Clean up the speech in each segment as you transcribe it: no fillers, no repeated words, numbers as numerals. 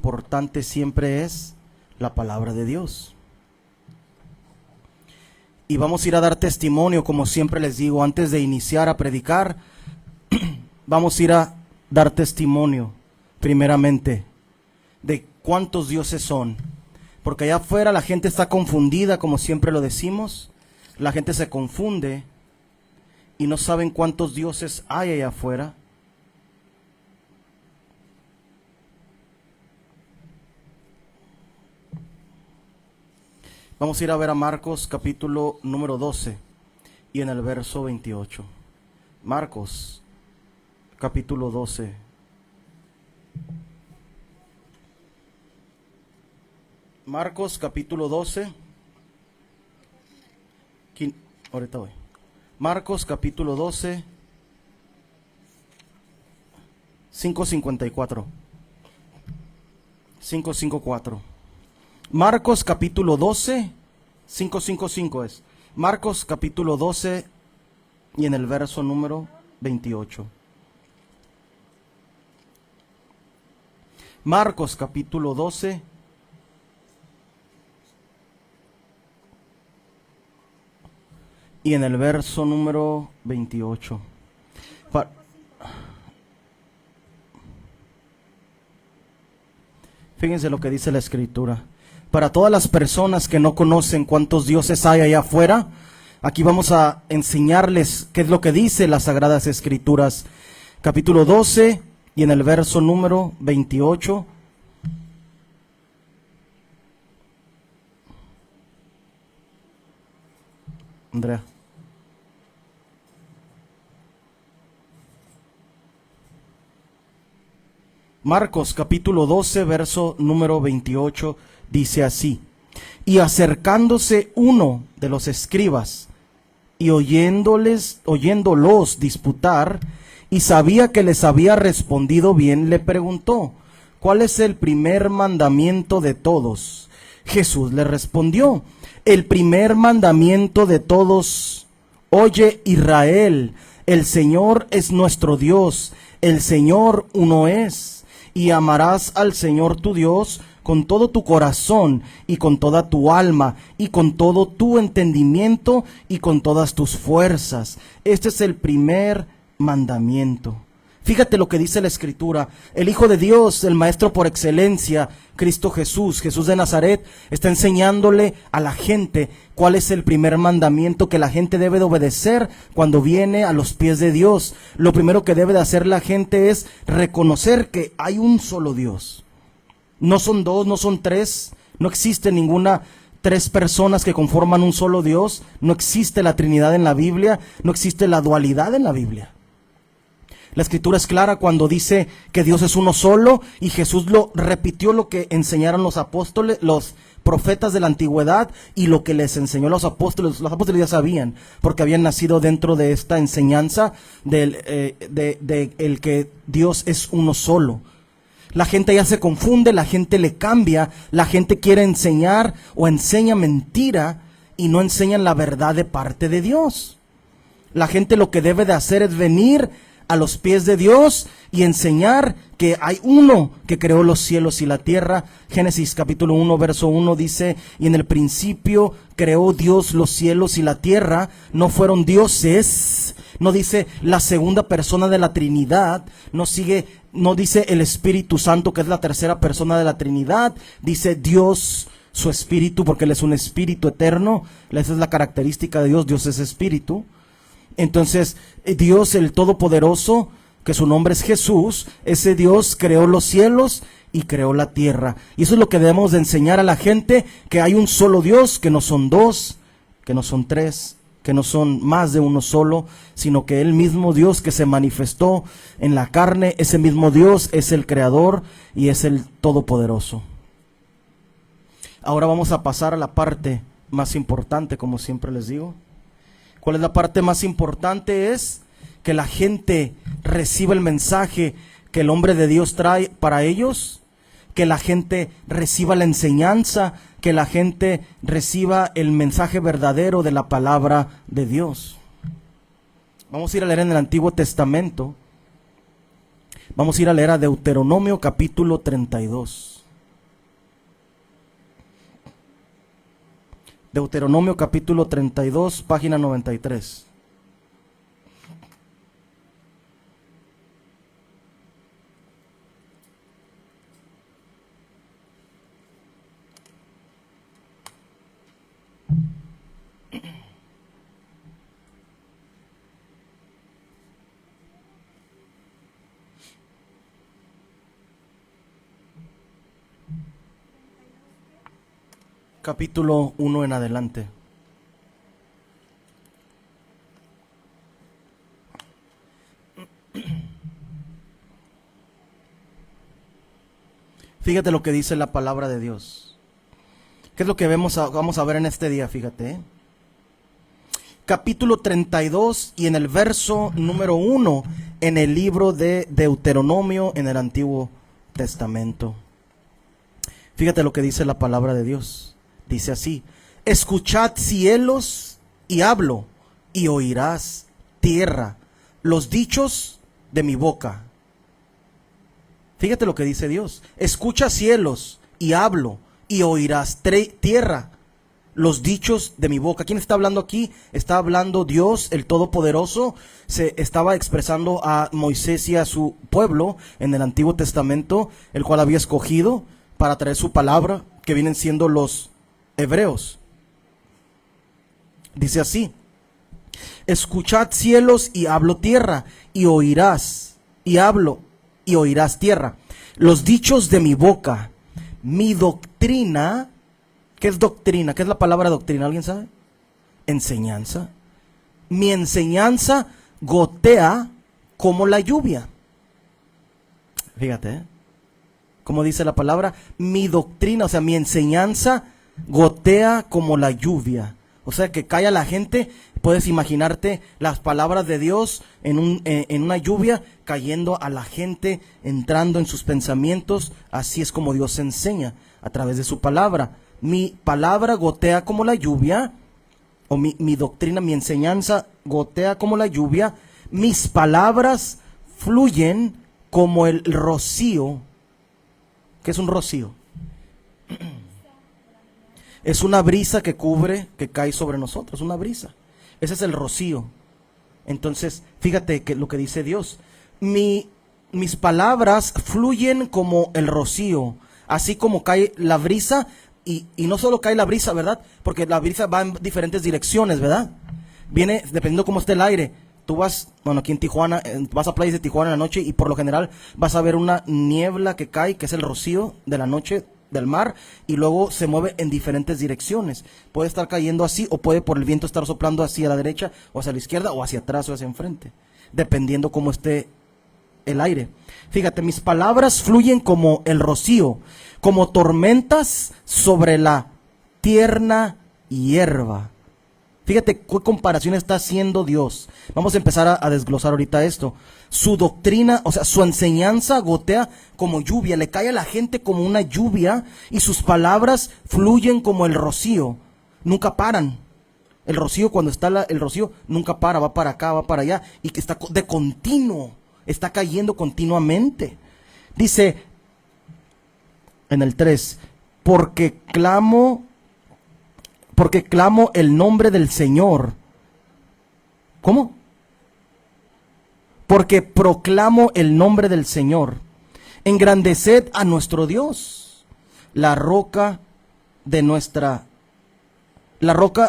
importante siempre es la palabra de Dios. Y vamos a ir a dar testimonio, como siempre les digo, antes de iniciar a predicar, vamos a ir a dar testimonio, primeramente, de cuántos dioses son. Porque allá afuera la gente está confundida, como siempre lo decimos. La gente se confunde y no saben cuántos dioses hay allá afuera. Vamos a ir a ver a Marcos capítulo número 12 y en el verso 28. Marcos capítulo 12. Marcos capítulo 12. Ahorita voy. Marcos capítulo 12. 5:54. 5:54. Marcos capítulo 12, 5:55 es. Marcos capítulo 12 y en el verso número 28. Marcos capítulo 12 y en el verso número 28. Fíjense lo que dice la Escritura. Para todas las personas que no conocen cuántos dioses hay allá afuera, aquí vamos a enseñarles qué es lo que dice las Sagradas Escrituras. Capítulo 12 y en el verso número 28. Andrea. Marcos capítulo 12, verso número 28. Dice así: y acercándose uno de los escribas y oyéndolos disputar, y sabía que les había respondido bien, le preguntó: ¿cuál es el primer mandamiento de todos? Jesús le respondió: el primer mandamiento de todos: oye, Israel, el Señor es nuestro Dios, el Señor uno es, y amarás al Señor tu Dios con todo tu corazón y con toda tu alma y con todo tu entendimiento y con todas tus fuerzas. Este es el primer mandamiento. Fíjate lo que dice la Escritura. El Hijo de Dios, el Maestro por excelencia, Cristo Jesús, Jesús de Nazaret, está enseñándole a la gente cuál es el primer mandamiento que la gente debe de obedecer cuando viene a los pies de Dios. Lo primero que debe de hacer la gente es reconocer que hay un solo Dios. No son dos, no son tres, no existe ninguna tres personas que conforman un solo Dios, no existe la Trinidad en la Biblia, no existe la dualidad en la Biblia. La Escritura es clara cuando dice que Dios es uno solo, y Jesús lo repitió, lo que enseñaron los apóstoles, los profetas de la antigüedad, y lo que les enseñó los apóstoles. Los apóstoles ya sabían, porque habían nacido dentro de esta enseñanza de el que Dios es uno solo. La gente ya se confunde, la gente le cambia, la gente quiere enseñar o enseña mentira y no enseñan la verdad de parte de Dios. La gente lo que debe de hacer es venir a los pies de Dios y enseñar que hay uno que creó los cielos y la tierra. Génesis capítulo 1, verso 1 dice: y en el principio creó Dios los cielos y la tierra. No fueron dioses, no dice la segunda persona de la Trinidad, no dice el Espíritu Santo, que es la tercera persona de la Trinidad, dice Dios, su Espíritu, porque Él es un Espíritu eterno. Esa es la característica de Dios, Dios es Espíritu. Entonces, Dios el Todopoderoso, que su nombre es Jesús, ese Dios creó los cielos y creó la tierra. Y eso es lo que debemos de enseñar a la gente, que hay un solo Dios, que no son dos, que no son tres, que no son más de uno solo, sino que el mismo Dios que se manifestó en la carne, ese mismo Dios es el Creador y es el Todopoderoso. Ahora vamos a pasar a la parte más importante, como siempre les digo. ¿Cuál es la parte más importante? Es que la gente reciba el mensaje que el hombre de Dios trae para ellos, que la gente reciba la enseñanza, que la gente reciba el mensaje verdadero de la palabra de Dios. Vamos a ir a leer en el Antiguo Testamento. Vamos a ir a leer a Deuteronomio capítulo 32. Deuteronomio capítulo 32, página 93. Capítulo 1 en adelante. Fíjate lo que dice la palabra de Dios. ¿Qué es lo que vamos a ver en este día? Fíjate, ¿eh? Capítulo 32 y en el verso número 1 en el libro de Deuteronomio en el Antiguo Testamento. Fíjate lo que dice la palabra de Dios. Dice así: escuchad cielos y hablo, y oirás tierra los dichos de mi boca. Fíjate lo que dice Dios. Escucha cielos y hablo, y oirás tierra los dichos de mi boca. ¿Quién está hablando aquí? Está hablando Dios, el Todopoderoso. Se estaba expresando a Moisés y a su pueblo en el Antiguo Testamento, el cual había escogido para traer su palabra, que vienen siendo los hebreos. Dice así: escuchad cielos y hablo tierra, y oirás, y hablo, y oirás tierra los dichos de mi boca, mi doctrina. ¿Qué es doctrina? ¿Qué es la palabra doctrina? ¿Alguien sabe? Enseñanza. Mi enseñanza gotea como la lluvia. Fíjate, ¿eh? Como dice la palabra, mi doctrina, o sea, mi enseñanza gotea como la lluvia. O sea, que cae a la gente. Puedes imaginarte las palabras de Dios en una lluvia cayendo a la gente, entrando en sus pensamientos. Así es como Dios enseña a través de su palabra. Mi palabra gotea como la lluvia, o mi doctrina, mi enseñanza gotea como la lluvia. Mis palabras fluyen como el rocío. ¿Qué es un rocío? Es una brisa que cubre, que cae sobre nosotros, una brisa. Ese es el rocío. Entonces, fíjate que lo que dice Dios. Mis palabras fluyen como el rocío, así como cae la brisa, y no solo cae la brisa, ¿verdad? Porque la brisa va en diferentes direcciones, ¿verdad? Viene, dependiendo cómo esté el aire. Tú vas, bueno, aquí en Tijuana, vas a playas de Tijuana en la noche y por lo general vas a ver una niebla que cae, que es el rocío de la noche del mar, y luego se mueve en diferentes direcciones. Puede estar cayendo así, o puede por el viento estar soplando hacia la derecha, o hacia la izquierda, o hacia atrás, o hacia enfrente, dependiendo cómo esté el aire. Fíjate, mis palabras fluyen como el rocío, como tormentas sobre la tierna hierba. Fíjate qué comparación está haciendo Dios. Vamos a empezar a desglosar ahorita esto. Su doctrina, o sea, su enseñanza gotea como lluvia, le cae a la gente como una lluvia, y sus palabras fluyen como el rocío. Nunca paran. El rocío, cuando está el rocío, nunca para, va para acá, va para allá, y que está de continuo, está cayendo continuamente. Dice en el 3, porque clamo el nombre del Señor. ¿Cómo? Porque proclamo el nombre del Señor. Engrandeced a nuestro Dios, la roca,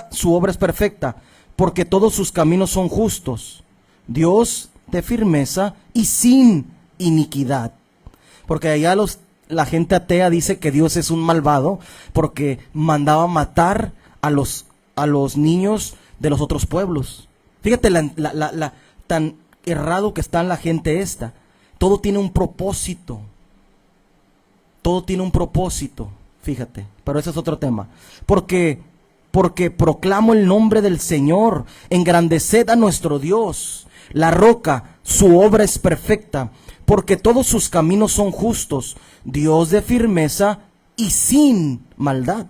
su obra es perfecta, porque todos sus caminos son justos. Dios de firmeza y sin iniquidad. Porque allá la gente atea dice que Dios es un malvado porque mandaba matar a los niños de los otros pueblos. Fíjate tan errado que está en la gente esta. Todo tiene un propósito. Todo tiene un propósito. Fíjate, pero ese es otro tema. Porque proclamo el nombre del Señor. Engrandeced a nuestro Dios, la roca, su obra es perfecta, porque todos sus caminos son justos. Dios de firmeza y sin maldad.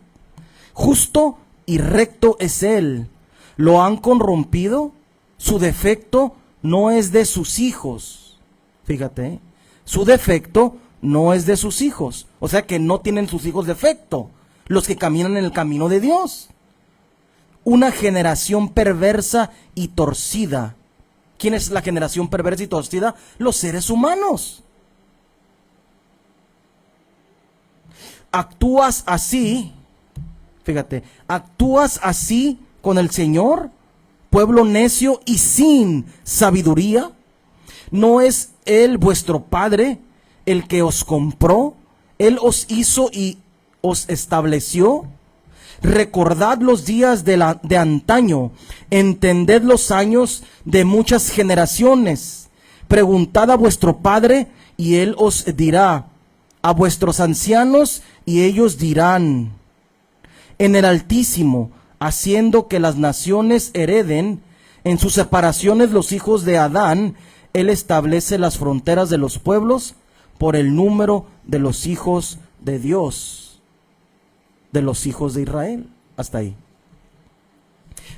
Justo y recto es Él. Lo han corrompido. Su defecto no es de sus hijos. Fíjate, ¿eh? Su defecto no es de sus hijos. O sea que no tienen sus hijos defecto los que caminan en el camino de Dios. una generación perversa y torcida. ¿Quién es la generación perversa y torcida? Los seres humanos. Actúas así, fíjate, actúas así con el Señor, pueblo necio y sin sabiduría. ¿No es Él vuestro Padre, el que os compró? Él os hizo y os estableció. Recordad los días de antaño, entended los años de muchas generaciones. Preguntad a vuestro Padre y Él os dirá, a vuestros ancianos y ellos dirán. En el Altísimo, haciendo que las naciones hereden, en sus separaciones los hijos de Adán, Él establece las fronteras de los pueblos por el número de los hijos de Dios, de los hijos de Israel. Hasta ahí.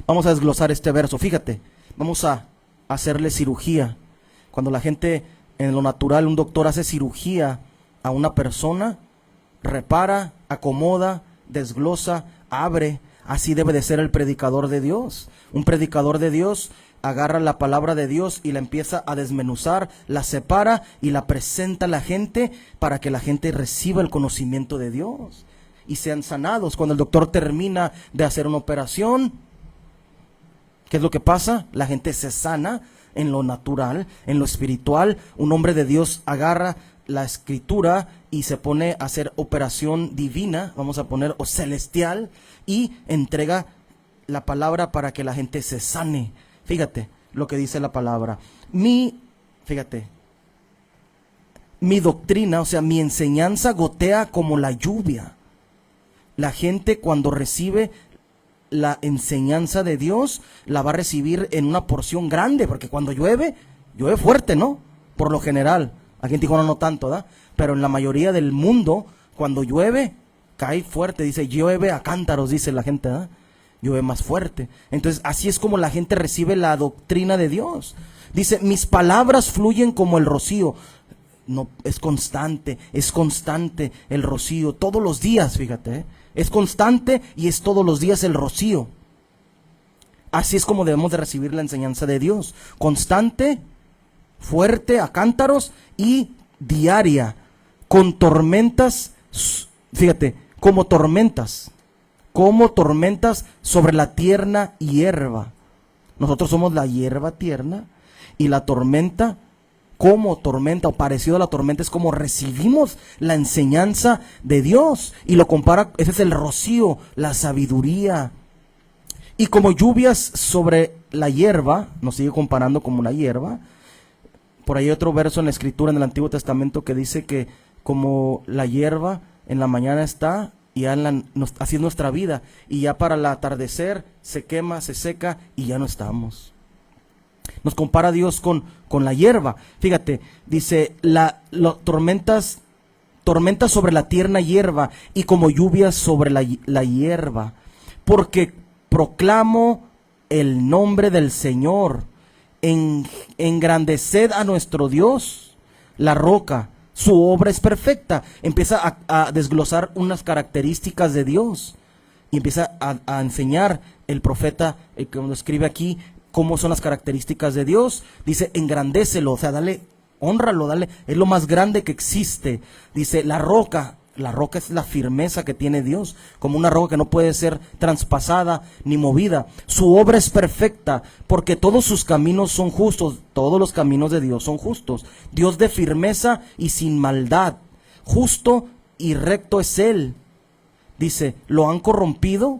Vamos a desglosar este verso. Fíjate, vamos a hacerle cirugía. Cuando la gente, en lo natural, un doctor hace cirugía a una persona, repara, acomoda, desglosa, abre. Así debe de ser el predicador de Dios. Un predicador de Dios agarra la palabra de Dios y la empieza a desmenuzar, la separa y la presenta a la gente para que la gente reciba el conocimiento de Dios y sean sanados. Cuando el doctor termina de hacer una operación, ¿qué es lo que pasa? La gente se sana en lo natural, en lo espiritual. Un hombre de Dios agarra la escritura y se pone a hacer operación divina, vamos a poner, o celestial, y entrega la palabra para que la gente se sane. Fíjate lo que dice la palabra. Mi doctrina, o sea, mi enseñanza gotea como la lluvia. La gente cuando recibe la enseñanza de Dios, la va a recibir en una porción grande, porque cuando llueve, llueve fuerte, ¿no? Por lo general. Aquí en Tijuana no tanto, ¿da? Pero en la mayoría del mundo, cuando llueve, cae fuerte. Dice, llueve a cántaros, dice la gente, ¿da? Llueve más fuerte. Entonces, así es como la gente recibe la doctrina de Dios. Dice, mis palabras fluyen como el rocío. No, es constante el rocío. Todos los días, fíjate, ¿eh? Es constante y es todos los días el rocío. Así es como debemos de recibir la enseñanza de Dios. Constante, fuerte, a cántaros y diaria, con tormentas, fíjate, como tormentas sobre la tierna hierba. Nosotros somos la hierba tierna y la tormenta, como tormenta o parecido a la tormenta, es como recibimos la enseñanza de Dios. Y lo compara, ese es el rocío, la sabiduría. Y como lluvias sobre la hierba, nos sigue comparando como una hierba. Por ahí hay otro verso en la escritura, en el Antiguo Testamento, que dice que como la hierba en la mañana está y ya así es nuestra vida, y ya para el atardecer se quema, se seca y ya no estamos. Nos compara Dios con la hierba. Fíjate, dice, tormentas sobre la tierna hierba y como lluvias sobre la hierba. Porque proclamo el nombre del Señor. Engrandeced a nuestro Dios, la roca. Su obra es perfecta. Empieza a desglosar unas características de Dios. Y empieza a enseñar el profeta, el que nos escribe aquí, cómo son las características de Dios. Dice, engrandécelo, o sea, hónralo, es lo más grande que existe. Dice, la roca es la firmeza que tiene Dios, como una roca que no puede ser traspasada ni movida. Su obra es perfecta, porque todos sus caminos son justos. Todos los caminos de Dios son justos. Dios de firmeza y sin maldad. Justo y recto es Él. Dice, ¿lo han corrompido?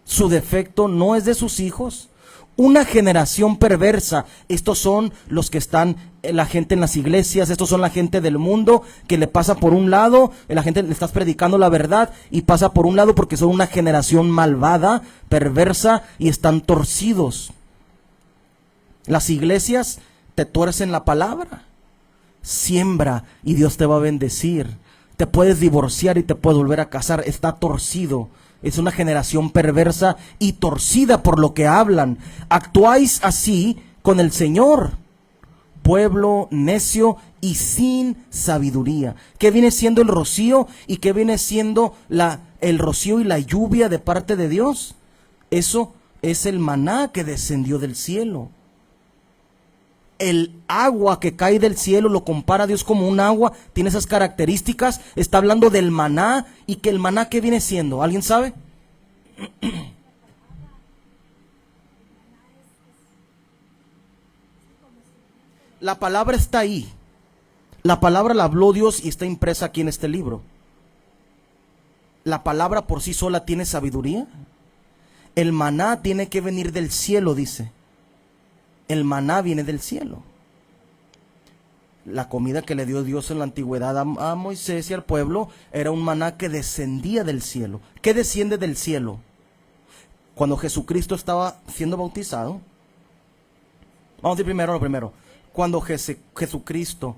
¿Su defecto no es de sus hijos? Una generación perversa. Estos son los que están, la gente en las iglesias, estos son la gente del mundo que le pasa por un lado, la gente le estás predicando la verdad y pasa por un lado porque son una generación malvada, perversa y están torcidos. Las iglesias te tuercen la palabra. Siembra y Dios te va a bendecir. Te puedes divorciar y te puedes volver a casar. Está torcido. Es una generación perversa y torcida por lo que hablan. Actuáis así con el Señor, pueblo necio y sin sabiduría. ¿Qué viene siendo el rocío y qué viene siendo el rocío y la lluvia de parte de Dios? Eso es el maná que descendió del cielo. El agua que cae del cielo lo compara a Dios como un agua, tiene esas características. Está hablando del maná, y que el maná, ¿qué viene siendo? ¿Alguien sabe? La palabra está ahí. La palabra la habló Dios y está impresa aquí en este libro. La palabra por sí sola tiene sabiduría. El maná tiene que venir del cielo, dice. El maná viene del cielo. La comida que le dio Dios en la antigüedad a Moisés y al pueblo era un maná que descendía del cielo. ¿Qué desciende del cielo? Cuando Jesucristo estaba siendo bautizado. Vamos a decir primero lo primero. Cuando Jesucristo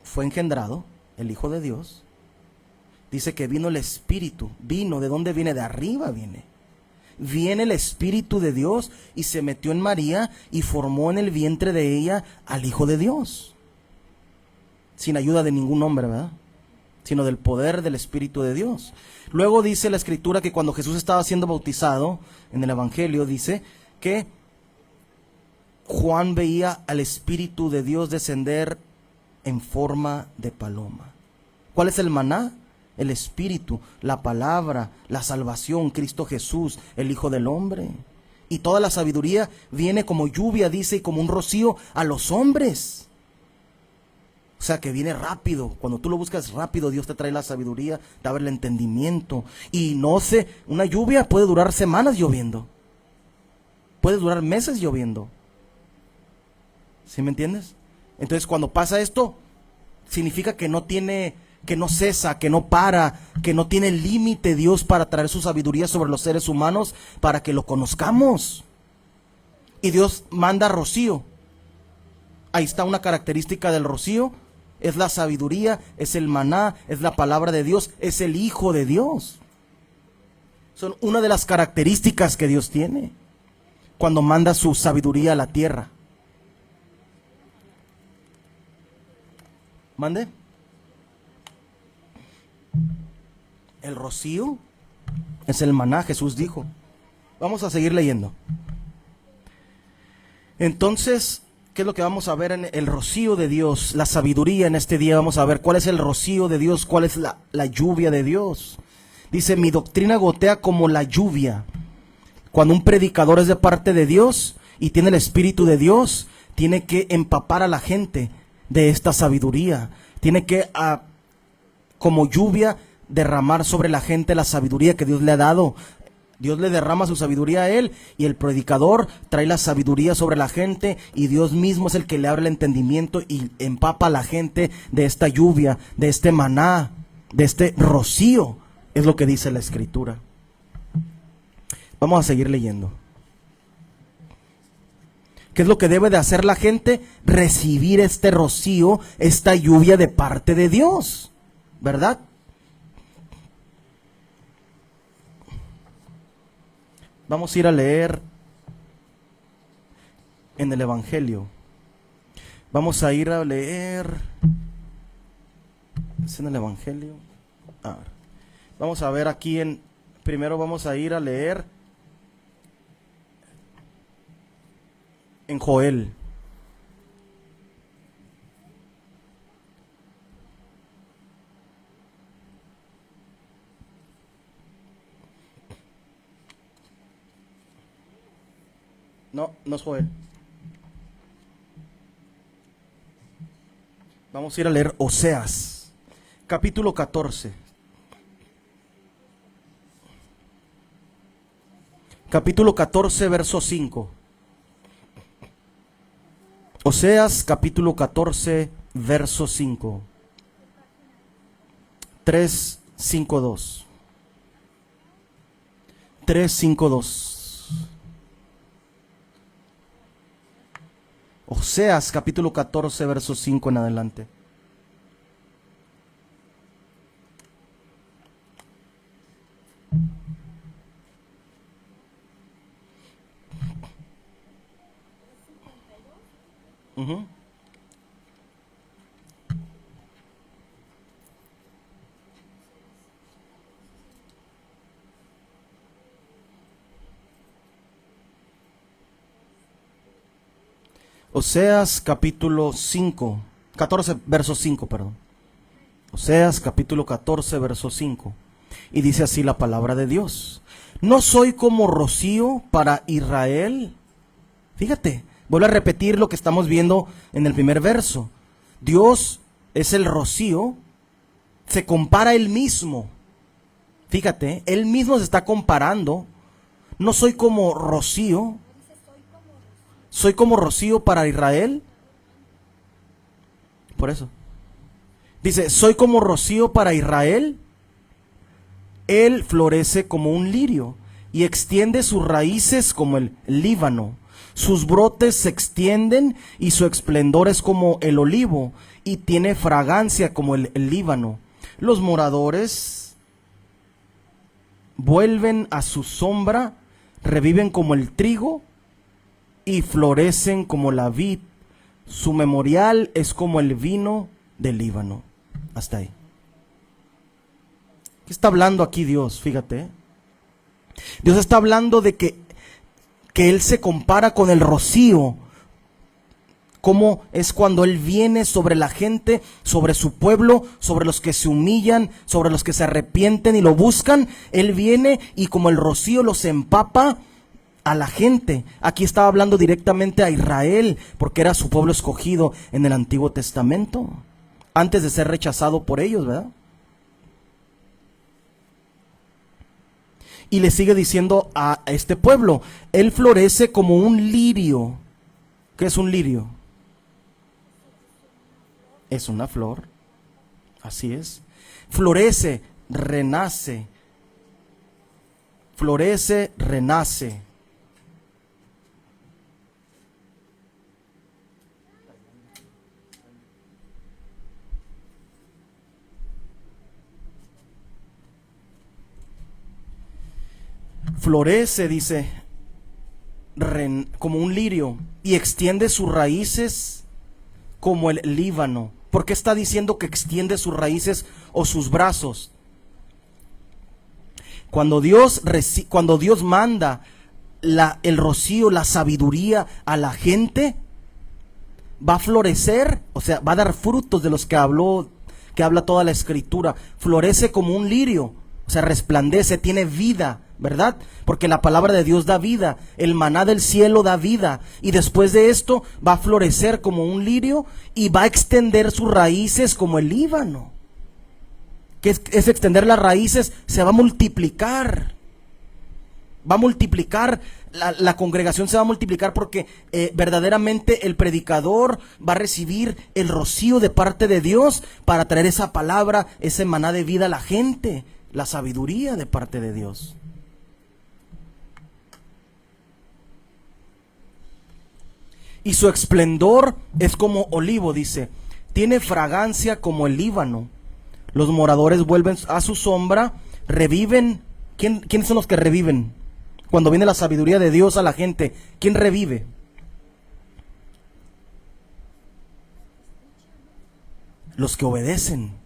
fue engendrado, el Hijo de Dios, dice que vino el Espíritu. Vino, ¿de dónde viene? De arriba viene. Viene el Espíritu de Dios y se metió en María y formó en el vientre de ella al Hijo de Dios. Sin ayuda de ningún hombre, ¿verdad? Sino del poder del Espíritu de Dios. Luego dice la Escritura que cuando Jesús estaba siendo bautizado, en el Evangelio dice que Juan veía al Espíritu de Dios descender en forma de paloma. ¿Cuál es el maná? El Espíritu, la palabra, la salvación, Cristo Jesús, el Hijo del Hombre. Y toda la sabiduría viene como lluvia, dice, y como un rocío a los hombres. O sea, que viene rápido. Cuando tú lo buscas rápido, Dios te trae la sabiduría, te abre el entendimiento. Y no sé, una lluvia puede durar semanas lloviendo. Puede durar meses lloviendo. ¿Sí me entiendes? Entonces, cuando pasa esto, significa que no tiene, que no cesa, que no para, que no tiene límite Dios para traer su sabiduría sobre los seres humanos para que lo conozcamos. Y Dios manda rocío. Ahí está una característica del rocío. Es la sabiduría, es el maná, es la palabra de Dios, es el Hijo de Dios. Son una de las características que Dios tiene cuando manda su sabiduría a la tierra. ¿Mande? El rocío es el maná, Jesús dijo. Vamos a seguir leyendo. Entonces, ¿qué es lo que vamos a ver en el rocío de Dios? La sabiduría en este día. Vamos a ver cuál es el rocío de Dios, cuál es la lluvia de Dios. Dice, mi doctrina gotea como la lluvia. Cuando un predicador es de parte de Dios y tiene el Espíritu de Dios, tiene que empapar a la gente de esta sabiduría. Tiene que, como lluvia, derramar sobre la gente la sabiduría que Dios le ha dado. Dios le derrama su sabiduría a él y el predicador trae la sabiduría sobre la gente y Dios mismo es el que le abre el entendimiento y empapa a la gente de esta lluvia, de este maná, de este rocío. Es lo que dice la Escritura. Vamos a seguir leyendo. ¿Qué es lo que debe de hacer la gente? Recibir este rocío, esta lluvia de parte de Dios, ¿verdad? Vamos a ir a leer en el Evangelio. Vamos a ir a leer. ¿Es en el Evangelio? Vamos a ver aquí en. Primero vamos a ir a leer en Joel. No, no es Joel. Vamos a ir a leer Oseas, capítulo 14. Capítulo 14, verso 5. Oseas, capítulo 14, verso 5. 352. 352. Oseas, capítulo 14, verso 5 en adelante. Uh-huh. Oseas capítulo 5, 14, verso 5, perdón. Oseas capítulo 14, verso 5. Y dice así la palabra de Dios: no soy como rocío para Israel. Fíjate, vuelvo a repetir lo que estamos viendo en el primer verso. Dios es el rocío, se compara a él mismo. Fíjate, él mismo se está comparando. No soy como rocío. Soy como rocío para Israel. Por eso. Dice, soy como rocío para Israel. Él florece como un lirio y extiende sus raíces como el Líbano. Sus brotes se extienden y su esplendor es como el olivo y tiene fragancia como el Líbano. Los moradores vuelven a su sombra, reviven como el trigo y florecen como la vid. Su memorial es como el vino del Líbano. Hasta ahí. ¿Qué está hablando aquí Dios? Fíjate. Dios está hablando de que Él se compara con el rocío. Cómo es cuando Él viene sobre la gente, sobre su pueblo, sobre los que se humillan, sobre los que se arrepienten y lo buscan. Él viene y como el rocío los empapa a la gente. Aquí estaba hablando directamente a Israel, porque era su pueblo escogido en el Antiguo Testamento, antes de ser rechazado por ellos, ¿verdad? Y le sigue diciendo a este pueblo, Él florece como un lirio. ¿Qué es un lirio? Es una flor, así es. Florece, renace. Florece, renace. Florece, dice, como un lirio y extiende sus raíces como el Líbano. ¿Por qué está diciendo que extiende sus raíces o sus brazos? Cuando Dios manda el rocío, la sabiduría a la gente, va a florecer, o sea, va a dar frutos de los que habla toda la Escritura. Florece como un lirio, o sea, resplandece, tiene vida, ¿verdad? Porque la palabra de Dios da vida, el maná del cielo da vida, y después de esto va a florecer como un lirio y va a extender sus raíces como el Líbano. ¿Qué es extender las raíces? Se va a multiplicar. Va a multiplicar, la congregación se va a multiplicar porque verdaderamente el predicador va a recibir el rocío de parte de Dios para traer esa palabra, ese maná de vida a la gente, la sabiduría de parte de Dios. Y su esplendor es como olivo, dice, tiene fragancia como el Líbano. Los moradores vuelven a su sombra, reviven. ¿Quiénes son los que reviven? Cuando viene la sabiduría de Dios a la gente, ¿quién revive? Los que obedecen.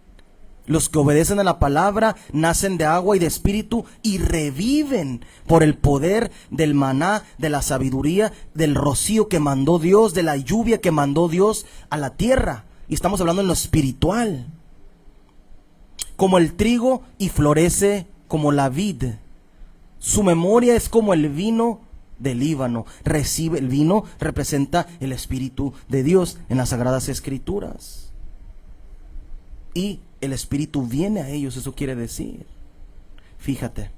Los que obedecen a la palabra nacen de agua y de espíritu y reviven por el poder del maná, de la sabiduría, del rocío que mandó Dios, de la lluvia que mandó Dios a la tierra. Y estamos hablando en lo espiritual. Como el trigo y florece como la vid. Su memoria es como el vino del Líbano. Recibe el vino, representa el Espíritu de Dios en las Sagradas Escrituras. Y el Espíritu viene a ellos, eso quiere decir. Fíjate.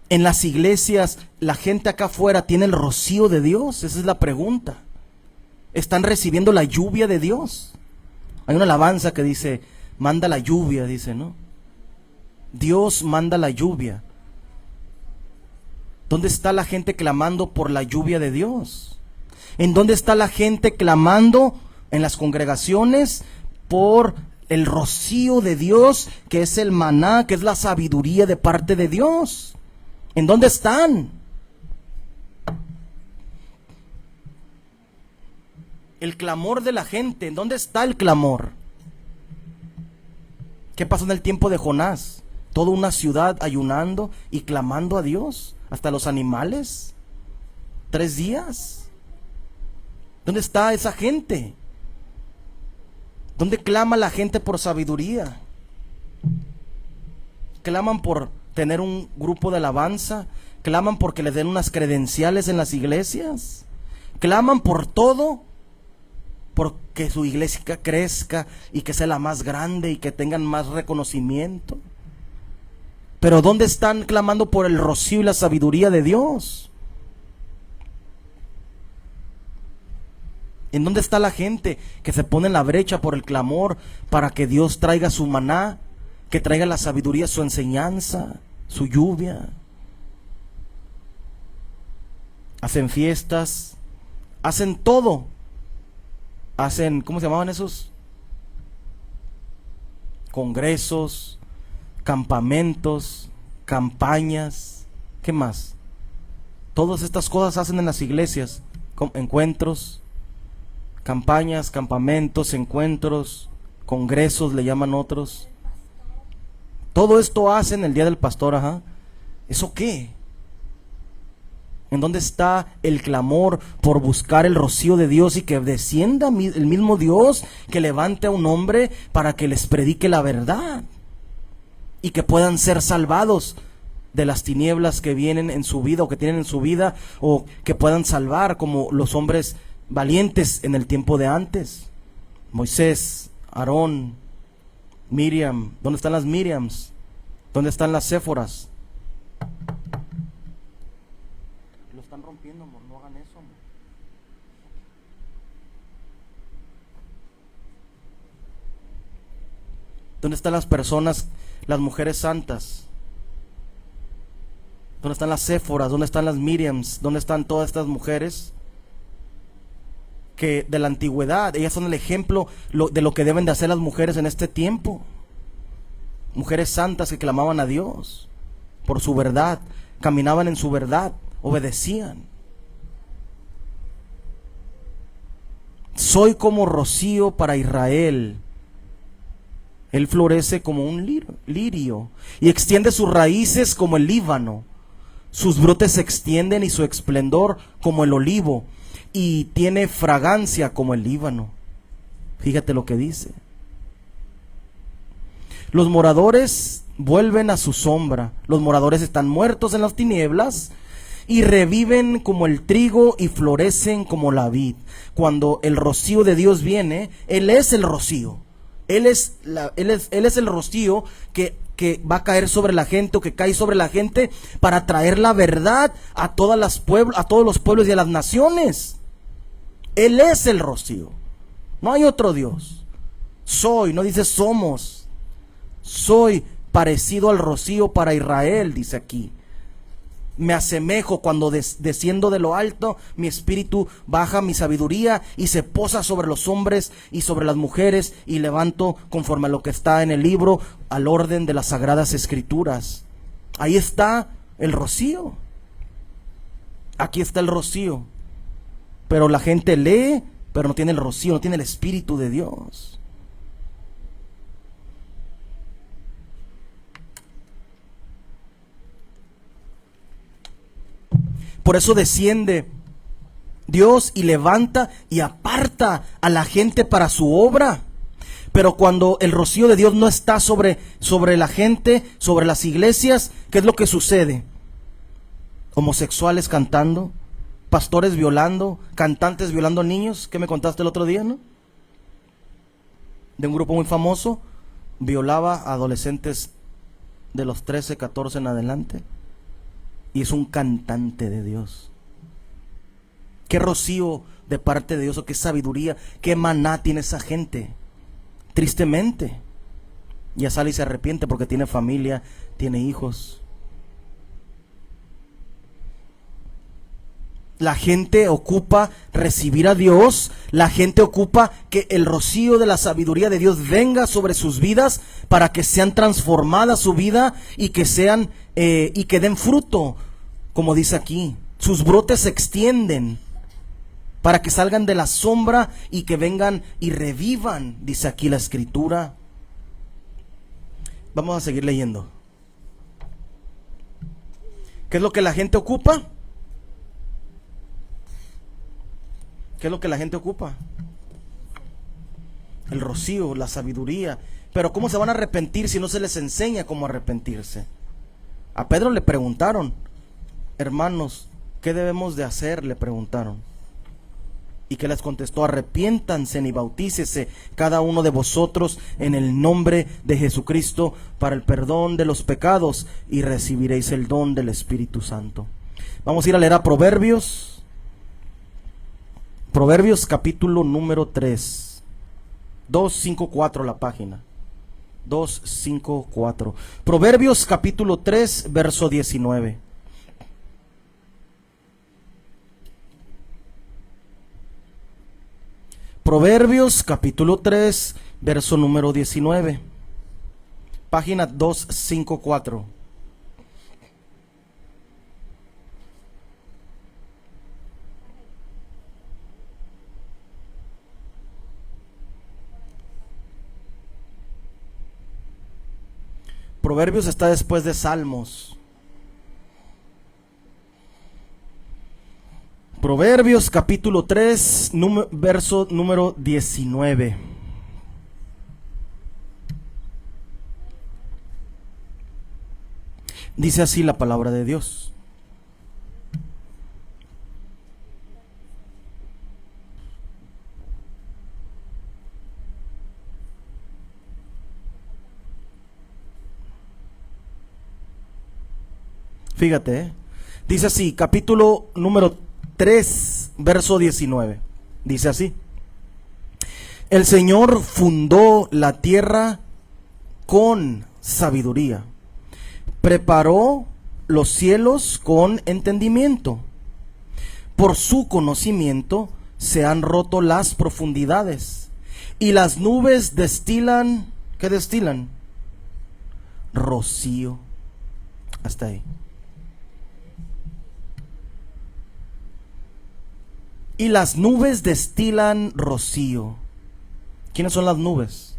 En las iglesias, la gente acá afuera tiene el rocío de Dios. Esa es la pregunta. ¿Están recibiendo la lluvia de Dios? Hay una alabanza que dice, manda la lluvia, dice, ¿no? Dios manda la lluvia. ¿Dónde está la gente clamando por la lluvia de Dios? ¿En dónde está la gente clamando en las congregaciones por el rocío de Dios, que es el maná, que es la sabiduría de parte de Dios? ¿En dónde están? El clamor de la gente, ¿en dónde está el clamor? ¿Qué pasó en el tiempo de Jonás? Toda una ciudad ayunando y clamando a Dios, hasta los animales. 3 días. ¿Dónde está esa gente? ¿Dónde clama la gente por sabiduría? Claman por tener un grupo de alabanza, claman porque les den unas credenciales en las iglesias, claman por todo, porque su iglesia crezca y que sea la más grande y que tengan más reconocimiento. Pero ¿dónde están clamando por el rocío y la sabiduría de Dios? ¿En dónde está la gente que se pone en la brecha por el clamor para que Dios traiga su maná, que traiga la sabiduría, su enseñanza, su lluvia? Hacen fiestas, hacen todo. Hacen, ¿cómo se llamaban esos? Congresos, campamentos, campañas, ¿qué más? Todas estas cosas hacen en las iglesias, encuentros, campañas, campamentos, encuentros, congresos, le llaman otros. Todo esto hacen el día del pastor, ajá. ¿Eso qué? ¿En dónde está el clamor por buscar el rocío de Dios y que descienda el mismo Dios que levante a un hombre para que les predique la verdad y que puedan ser salvados de las tinieblas que vienen en su vida o que tienen en su vida, o que puedan salvar como los hombres valientes en el tiempo de antes? Moisés, Aarón, Miriam. ¿Dónde están las Miriams? ¿Dónde están las Séforas? Lo están rompiendo, amor. No hagan eso, amor. ¿Dónde están las personas, las mujeres santas? ¿Dónde están las Séforas? ¿Dónde están las Miriams? ¿Dónde están todas estas mujeres que de la antigüedad, ellas son el ejemplo de lo que deben de hacer las mujeres en este tiempo? Mujeres santas que clamaban a Dios por su verdad, caminaban en su verdad, obedecían. Soy como rocío para Israel. Él florece como un lirio y extiende sus raíces como el Líbano. Sus brotes se extienden y su esplendor como el olivo, y tiene fragancia como el Líbano. Fíjate lo que dice. Los moradores vuelven a su sombra. Los moradores están muertos en las tinieblas y reviven como el trigo y florecen como la vid. Cuando el rocío de Dios viene, Él es el rocío. Él es el rocío que va a caer sobre la gente, o que cae sobre la gente para traer la verdad a todos los pueblos y a las naciones. Él es el rocío. No hay otro Dios. Soy, no dice somos. Soy parecido al rocío para Israel, dice aquí. Me asemejo cuando desciendo de lo alto, mi espíritu baja, mi sabiduría, y se posa sobre los hombres y sobre las mujeres, y levanto conforme a lo que está en el libro, al orden de las sagradas escrituras. Ahí está el rocío. Aquí está el rocío. Pero la gente lee, pero no tiene el rocío, no tiene el Espíritu de Dios. Por eso desciende Dios y levanta y aparta a la gente para su obra. Pero cuando el rocío de Dios no está sobre la gente, sobre las iglesias, ¿qué es lo que sucede? Homosexuales cantando, pastores violando, cantantes violando niños. ¿Qué me contaste el otro día, no? De un grupo muy famoso, violaba a adolescentes de los 13, 14 en adelante. Y es un cantante de Dios. Qué rocío de parte de Dios, o qué sabiduría, qué maná tiene esa gente. Tristemente, ya sale y se arrepiente porque tiene familia, tiene hijos. La gente ocupa recibir a Dios. La gente ocupa que el rocío de la sabiduría de Dios venga sobre sus vidas para que sean transformadas su vida y que sean y que den fruto, como dice aquí. Sus brotes se extienden para que salgan de la sombra y que vengan y revivan, dice aquí la escritura. Vamos a seguir leyendo. ¿Qué es lo que la gente ocupa? ¿Qué es lo que la gente ocupa? El rocío, la sabiduría. Pero ¿cómo se van a arrepentir si no se les enseña cómo arrepentirse? A Pedro le preguntaron, hermanos, ¿qué debemos de hacer? Le preguntaron. ¿Y qué les contestó? Arrepiéntanse y bautícese cada uno de vosotros en el nombre de Jesucristo para el perdón de los pecados y recibiréis el don del Espíritu Santo. Vamos a ir a leer a Proverbios. Proverbios capítulo número 3. 254 la página. 254. Proverbios capítulo 3, verso 19. Proverbios capítulo 3, verso número 19. Página 254. Proverbios está después de Salmos. Proverbios capítulo 3, verso número 19. Dice así la palabra de Dios. Fíjate, dice así, capítulo número 3, verso 19. Dice así: el Señor fundó la tierra con sabiduría, preparó los cielos con entendimiento. Por su conocimiento se han roto las profundidades, y las nubes destilan, ¿qué destilan? Rocío. Hasta ahí. Y las nubes destilan rocío. ¿Quiénes son las nubes?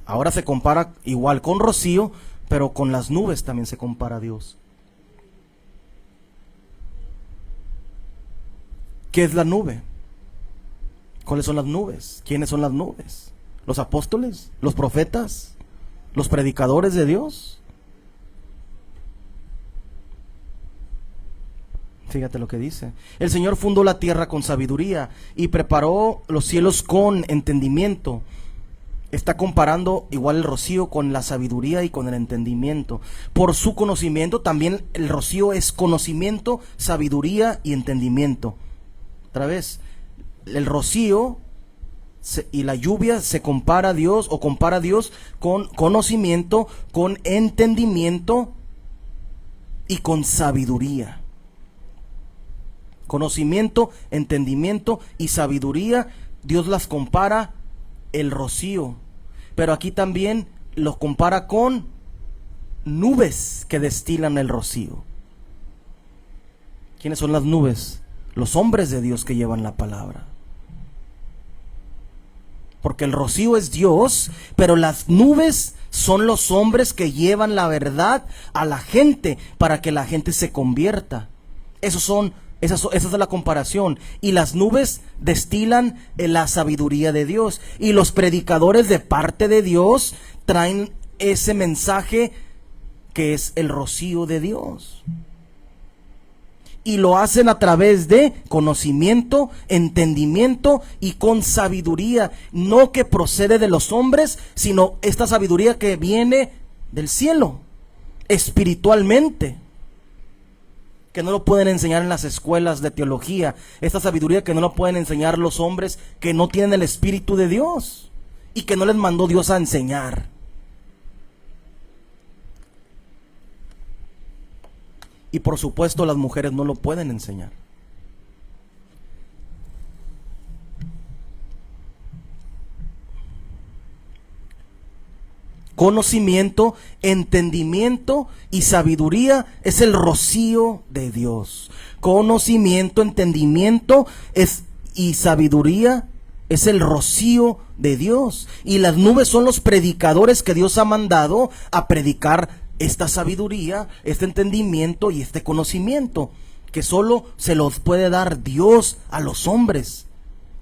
Ahora se compara igual con rocío, pero con las nubes también se compara a Dios. ¿Qué es la nube? ¿Cuáles son las nubes? ¿Quiénes son las nubes? ¿Los apóstoles? ¿Los profetas? ¿Los predicadores de Dios? Fíjate lo que dice. El Señor fundó la tierra con sabiduría y preparó los cielos con entendimiento. Está comparando igual el rocío con la sabiduría y con el entendimiento. Por su conocimiento, también el rocío es conocimiento, sabiduría y entendimiento. Otra vez, el rocío y la lluvia se compara a Dios, o compara a Dios con conocimiento, con entendimiento y con sabiduría. Conocimiento, entendimiento y sabiduría, Dios las compara el rocío. Pero aquí también los compara con nubes que destilan el rocío. ¿Quiénes son las nubes? Los hombres de Dios que llevan la palabra. Porque el rocío es Dios, pero las nubes son los hombres que llevan la verdad a la gente para que la gente se convierta. Esa es la comparación. Y las nubes destilan la sabiduría de Dios. Y los predicadores de parte de Dios traen ese mensaje que es el rocío de Dios. Y lo hacen a través de conocimiento, entendimiento y con sabiduría. No que procede de los hombres, sino esta sabiduría que viene del cielo, espiritualmente. Que no lo pueden enseñar en las escuelas de teología. Esta sabiduría que no lo pueden enseñar los hombres que no tienen el Espíritu de Dios y que no les mandó Dios a enseñar. Y por supuesto las mujeres no lo pueden enseñar. Conocimiento, entendimiento y sabiduría es el rocío de Dios. Conocimiento, entendimiento y sabiduría es el rocío de Dios. Y las nubes son los predicadores que Dios ha mandado a predicar esta sabiduría, este entendimiento y este conocimiento. que solo se los puede dar Dios a los hombres.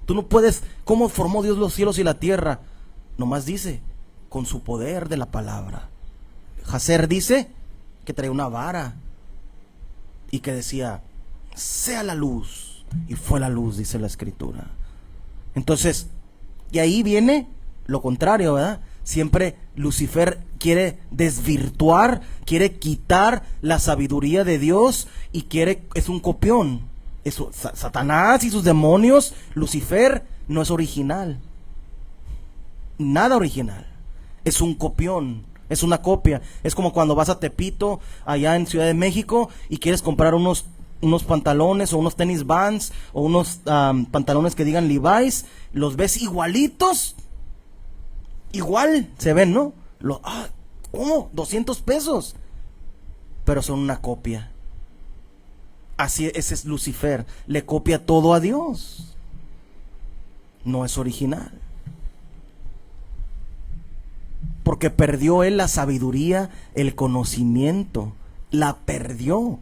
Tú no puedes, ¿cómo formó Dios los cielos y la tierra? Nomás dice, con su poder de la palabra. Jacer dice que traía una vara y que decía, sea la luz, y fue la luz, dice la escritura. Entonces, y ahí viene lo contrario, ¿verdad? Siempre Lucifer quiere desvirtuar, quiere quitar la sabiduría de Dios y es un copión. Satanás y sus demonios, Lucifer no es original. Nada original. Es un copión, es una copia. Es como cuando vas a Tepito, allá en Ciudad de México, y quieres comprar unos pantalones o unos tenis Vans o unos pantalones que digan Levi's. Los ves igualitos. Igual se ven, ¿no? ¿Cómo? 200 pesos. Pero son una copia. Así, ese es Lucifer. Le copia todo a Dios. No es original. Porque perdió él la sabiduría, el conocimiento. La perdió.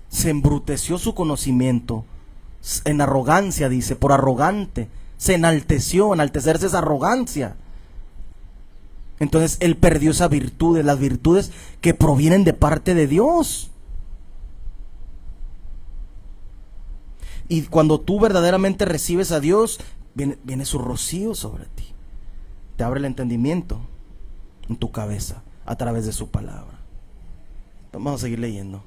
Se embruteció su conocimiento. En arrogancia, dice, por arrogante. Se enalteció. Enaltecerse es arrogancia. Entonces él perdió esa virtud, las virtudes que provienen de parte de Dios. Y cuando tú verdaderamente recibes a Dios, viene su rocío sobre ti. Te abre el entendimiento en tu cabeza a través de su palabra. Vamos a seguir leyendo.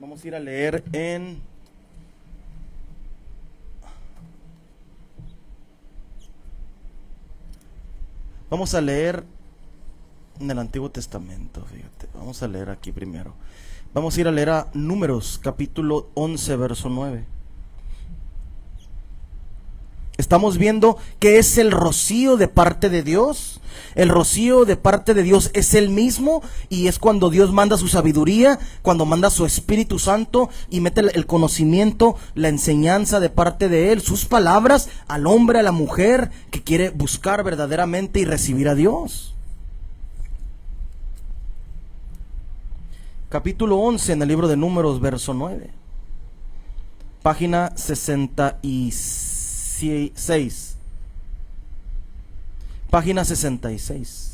Vamos a ir a leer Vamos a leer en el Antiguo Testamento, fíjate. Vamos a leer aquí primero. Vamos a ir a leer a Números, capítulo 11, verso 9. Estamos viendo que es el rocío de parte de Dios. El rocío de parte de Dios es el mismo, y es cuando Dios manda su sabiduría, cuando manda su Espíritu Santo y mete el conocimiento, la enseñanza de parte de Él, sus palabras al hombre, a la mujer que quiere buscar verdaderamente y recibir a Dios. Capítulo 11 en el libro de Números, verso 9. Página 66. Página 66.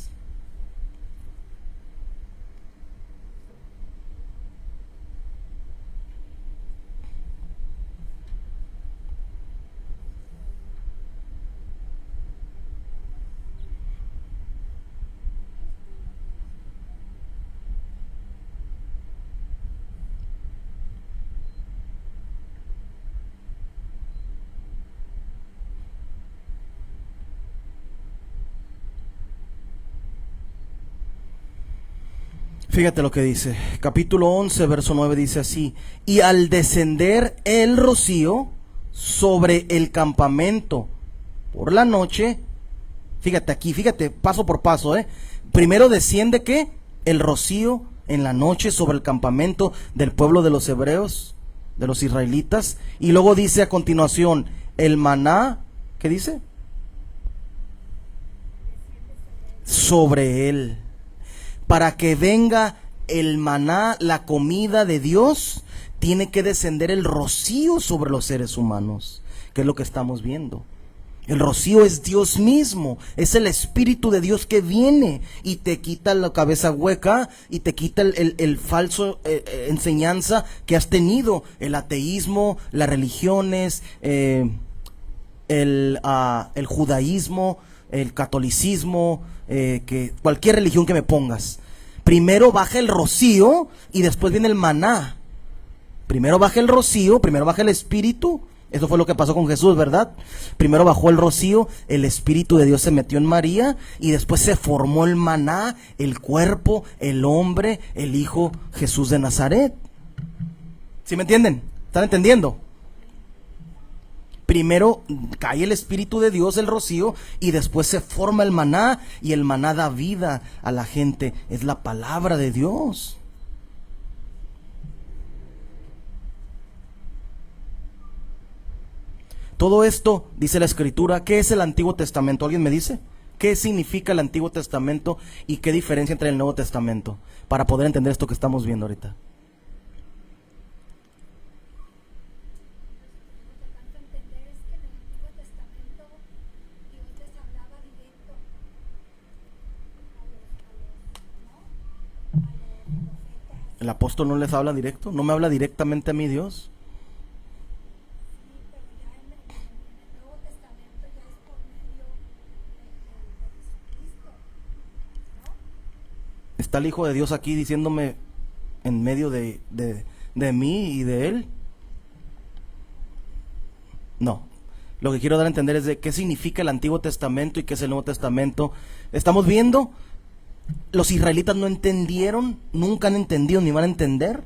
Fíjate lo que dice, capítulo 11, verso 9 dice así: y al descender el rocío sobre el campamento por la noche, fíjate aquí, fíjate, paso por paso, primero desciende ¿qué? El rocío en la noche sobre el campamento del pueblo de los hebreos, de los israelitas, y luego dice a continuación, el maná, ¿qué dice? Sobre él. Para que venga el maná, la comida de Dios, tiene que descender el rocío sobre los seres humanos, que es lo que estamos viendo. El rocío es Dios mismo, es el Espíritu de Dios que viene y te quita la cabeza hueca y te quita el falso enseñanza que has tenido, el ateísmo, las religiones, el judaísmo, el catolicismo, que cualquier religión que me pongas. Primero baja el rocío y después viene el maná. Primero baja el rocío, primero baja el Espíritu. Eso fue lo que pasó con Jesús, ¿verdad? Primero bajó el rocío, el Espíritu de Dios se metió en María y después se formó el maná, el cuerpo, el hombre, el Hijo Jesús de Nazaret. ¿Sí me entienden? ¿Están entendiendo? Primero cae el Espíritu de Dios, el rocío, y después se forma el maná, y el maná da vida a la gente. Es la palabra de Dios. Todo esto, dice la Escritura, ¿qué es el Antiguo Testamento? ¿Alguien me dice? ¿Qué significa el Antiguo Testamento y qué diferencia entre el Nuevo Testamento? Para poder entender esto que estamos viendo ahorita. ¿El apóstol no les habla directo? ¿No me habla directamente a mí Dios? ¿Está el Hijo de Dios aquí diciéndome en medio de mí y de Él? No. Lo que quiero dar a entender es de qué significa el Antiguo Testamento y qué es el Nuevo Testamento. Estamos viendo, los israelitas no entendieron, nunca han entendido ni van a entender,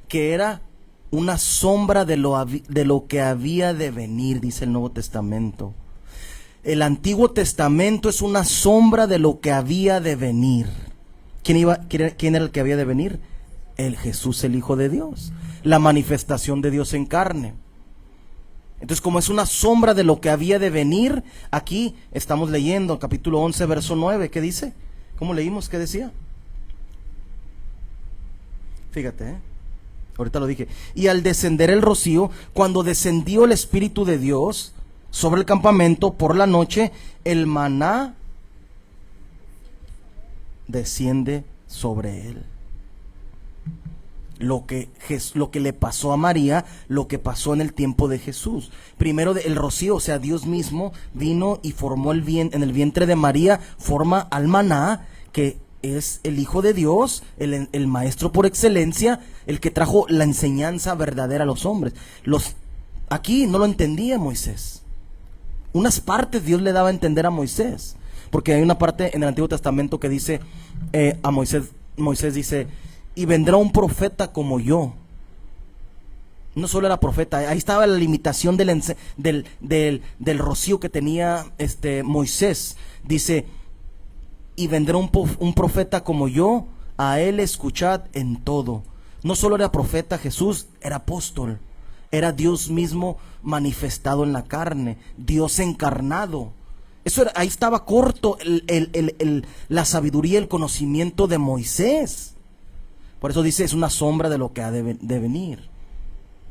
que era una sombra de lo que había de venir, dice el Nuevo Testamento. El Antiguo Testamento es una sombra de lo que había de venir. ¿Quién era el que había de venir? El Jesús, el Hijo de Dios, la manifestación de Dios en carne. Entonces, como es una sombra de lo que había de venir, aquí estamos leyendo capítulo 11, verso 9. ¿Qué dice? ¿Cómo leímos? ¿Qué decía? Fíjate, ahorita lo dije. Y al descender el rocío, cuando descendió el Espíritu de Dios sobre el campamento por la noche, el maná desciende sobre él. Lo que le pasó a María, lo que pasó en el tiempo de Jesús. Primero el rocío, o sea, Dios mismo vino y formó en el vientre de María, forma al maná, que es el Hijo de Dios, el maestro por excelencia, el que trajo la enseñanza verdadera a los hombres. Aquí no lo entendía Moisés. Unas partes Dios le daba a entender a Moisés, porque hay una parte en el Antiguo Testamento que dice a Moisés dice: y vendrá un profeta como yo. No solo era profeta, ahí estaba la limitación del rocío que tenía Moisés. Dice: y vendrá un profeta como yo, a él escuchad en todo. No solo era profeta Jesús, era apóstol. Era Dios mismo manifestado en la carne, Dios encarnado. Ahí estaba corto la sabiduría, el conocimiento de Moisés. Por eso dice, es una sombra de lo que ha de venir.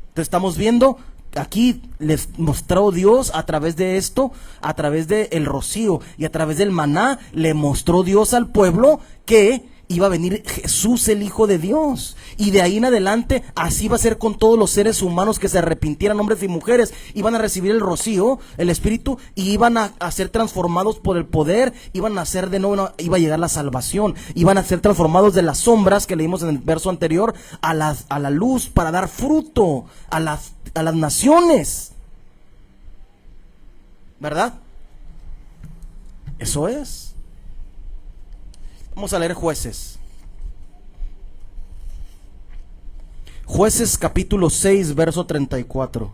Entonces estamos viendo, aquí les mostró Dios a través de esto, a través del rocío y a través del maná, le mostró Dios al pueblo que iba a venir Jesús, el Hijo de Dios. Y de ahí en adelante, así va a ser con todos los seres humanos que se arrepintieran, hombres y mujeres. Iban a recibir el rocío, el Espíritu, y iban a ser transformados por el poder. Iban a ser de nuevo, iba a llegar la salvación. Iban a ser transformados de las sombras que leímos en el verso anterior a la luz, para dar fruto a las naciones. ¿Verdad? Eso es. Vamos a leer Jueces. Jueces capítulo 6, verso 34.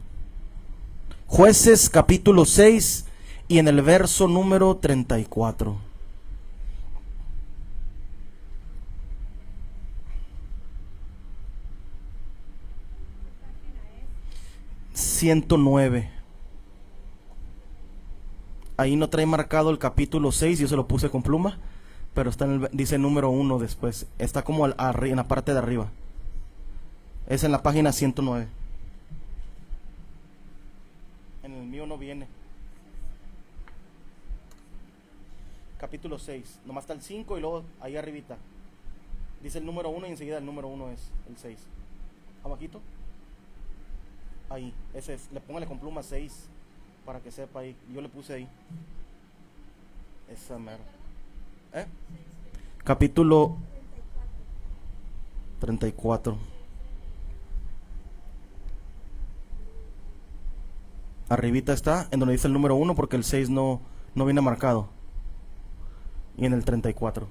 Jueces capítulo 6 y en el verso número 34. ...109... Ahí no trae marcado el capítulo 6, yo se lo puse con pluma, pero está dice número 1 después. Está como en la parte de arriba. Es en la página 109. En el mío no viene. Capítulo 6. Nomás está el 5 y luego ahí arribita dice el número 1 y enseguida el número 1 es el 6. Abajito. Ahí. Ese es. Póngale con pluma 6 para que sepa ahí. Yo le puse ahí. Esa mera. Capítulo 34. Arribita está, en donde dice el número 1, porque el 6 no viene marcado. Y en el 34.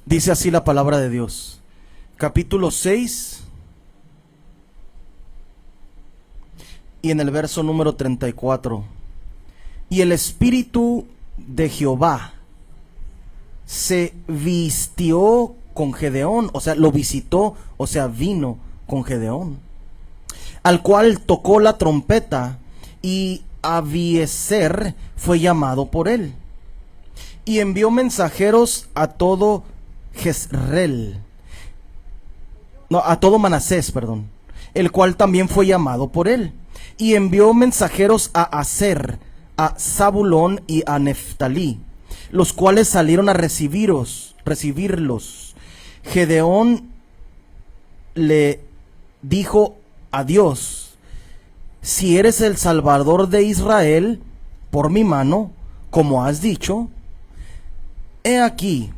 Dice así la palabra de Dios. capítulo 6 y en el verso número 34. Y el Espíritu de Jehová se vistió con Gedeón, o sea, lo visitó, o sea, vino con Gedeón, al cual tocó la trompeta, y Abiezer fue llamado por él, y envió mensajeros a todo Jezreel, no, a todo Manasés, perdón, el cual también fue llamado por él, y envió mensajeros a Aser, a Zabulón y a Neftalí, los cuales salieron a recibirlos. Gedeón le dijo a Dios: si eres el Salvador de Israel por mi mano, como has dicho, he aquí,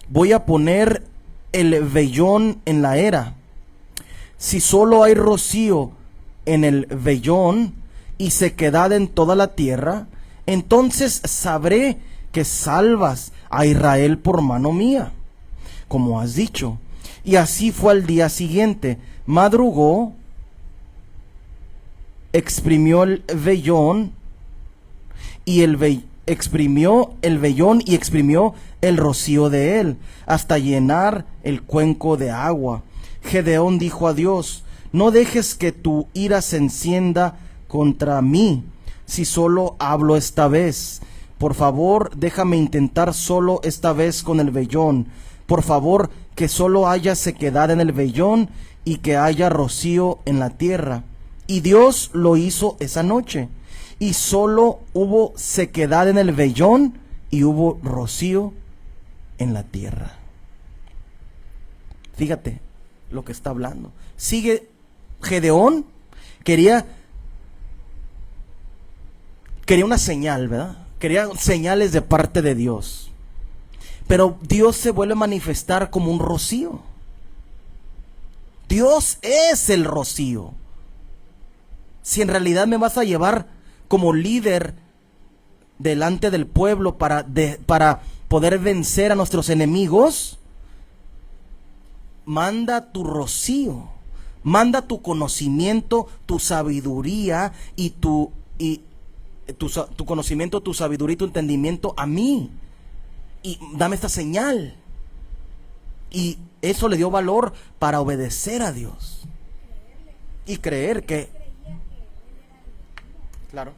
voy a poner el vellón en la era. Si solo hay rocío en el vellón y sequedad en toda la tierra, entonces sabré que salvas a Israel por mano mía, como has dicho. Y así fue al día siguiente. Madrugó, exprimió el vellón y exprimió el vellón y exprimió el rocío de él hasta llenar el cuenco de agua. Gedeón dijo a Dios: no dejes que tu ira se encienda contra mí, si solo hablo esta vez. Por favor, déjame intentar solo esta vez con el vellón. Por favor, que solo haya sequedad en el vellón y que haya rocío en la tierra. Y Dios lo hizo esa noche, y solo hubo sequedad en el vellón y hubo rocío en la tierra. Fíjate lo que está hablando. Sigue Gedeón, quería una señal, ¿verdad? Quería señales de parte de Dios. Pero Dios se vuelve a manifestar como un rocío. Dios es el rocío. Si en realidad me vas a llevar como líder delante del pueblo para poder vencer a nuestros enemigos, manda tu rocío, manda tu conocimiento, tu sabiduría y tu conocimiento, tu sabiduría y tu entendimiento a mí, y dame esta señal. Y eso le dio valor para obedecer a Dios y creer que, claro.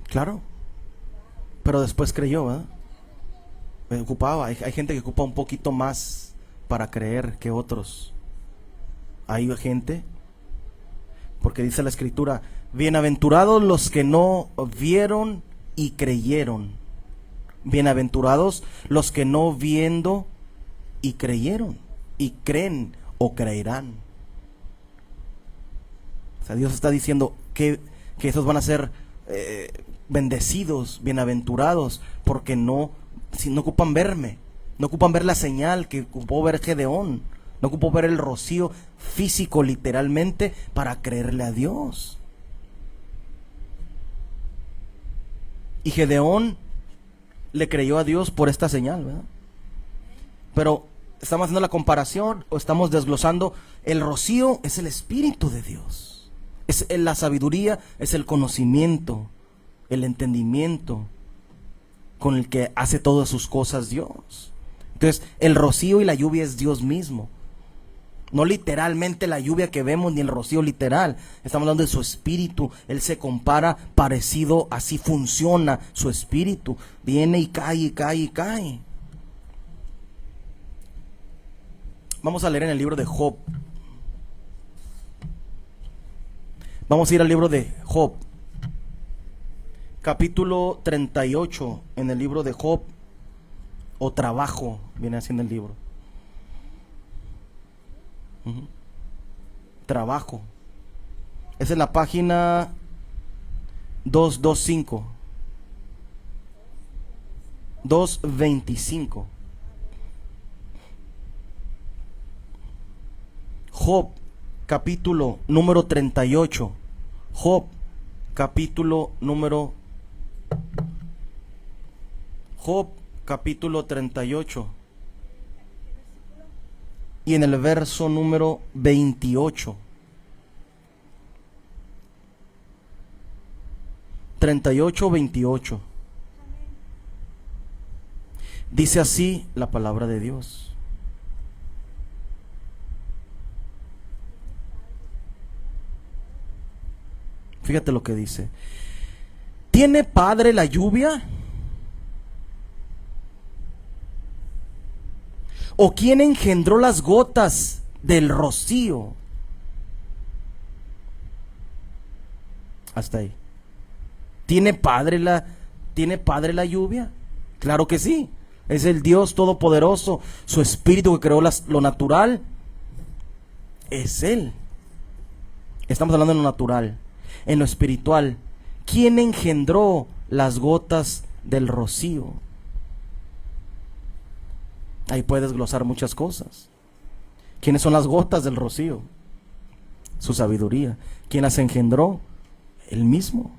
Claro, pero después creyó, ¿verdad? Hay gente que ocupa un poquito más para creer que otros. Hay gente, porque dice la Escritura: bienaventurados los que no vieron y creyeron. Bienaventurados los que no viendo y creyeron, y creen o creerán. O sea, Dios está diciendo que esos van a ser bendecidos, bienaventurados, porque no ocupan verme, no ocupan ver la señal que ocupó ver Gedeón, no ocupó ver el rocío físico literalmente para creerle a Dios. Y Gedeón le creyó a Dios por esta señal, ¿verdad? Pero estamos haciendo la comparación, o estamos desglosando. El rocío es el Espíritu de Dios, es la sabiduría, es el conocimiento, el entendimiento con el que hace todas sus cosas Dios. Entonces, el rocío y la lluvia es Dios mismo. No literalmente la lluvia que vemos, ni el rocío literal. Estamos hablando de su espíritu. Él se compara parecido, así funciona su espíritu. Viene y cae, y cae, y cae. Vamos a leer en el libro de Job. Vamos a ir al libro de Job. Capítulo 38 en el libro de Job, o trabajo, viene haciendo el libro. Trabajo. Esa es la página 225. 225. Job, capítulo número 38. Job, capítulo número... Job, capítulo 38. Y en el verso número 28. 38, 28. Dice así la palabra de Dios. Fíjate lo que dice. ¿Tiene padre la lluvia? ¿O quién engendró las gotas del rocío? Hasta ahí. ¿Tiene padre la lluvia? Claro que sí. Es el Dios Todopoderoso. Su Espíritu que creó lo natural. Es Él. Estamos hablando en lo natural. En lo espiritual, ¿quién engendró las gotas del rocío? Ahí puedes glosar muchas cosas. ¿Quiénes son las gotas del rocío? Su sabiduría. ¿Quién las engendró? Él mismo.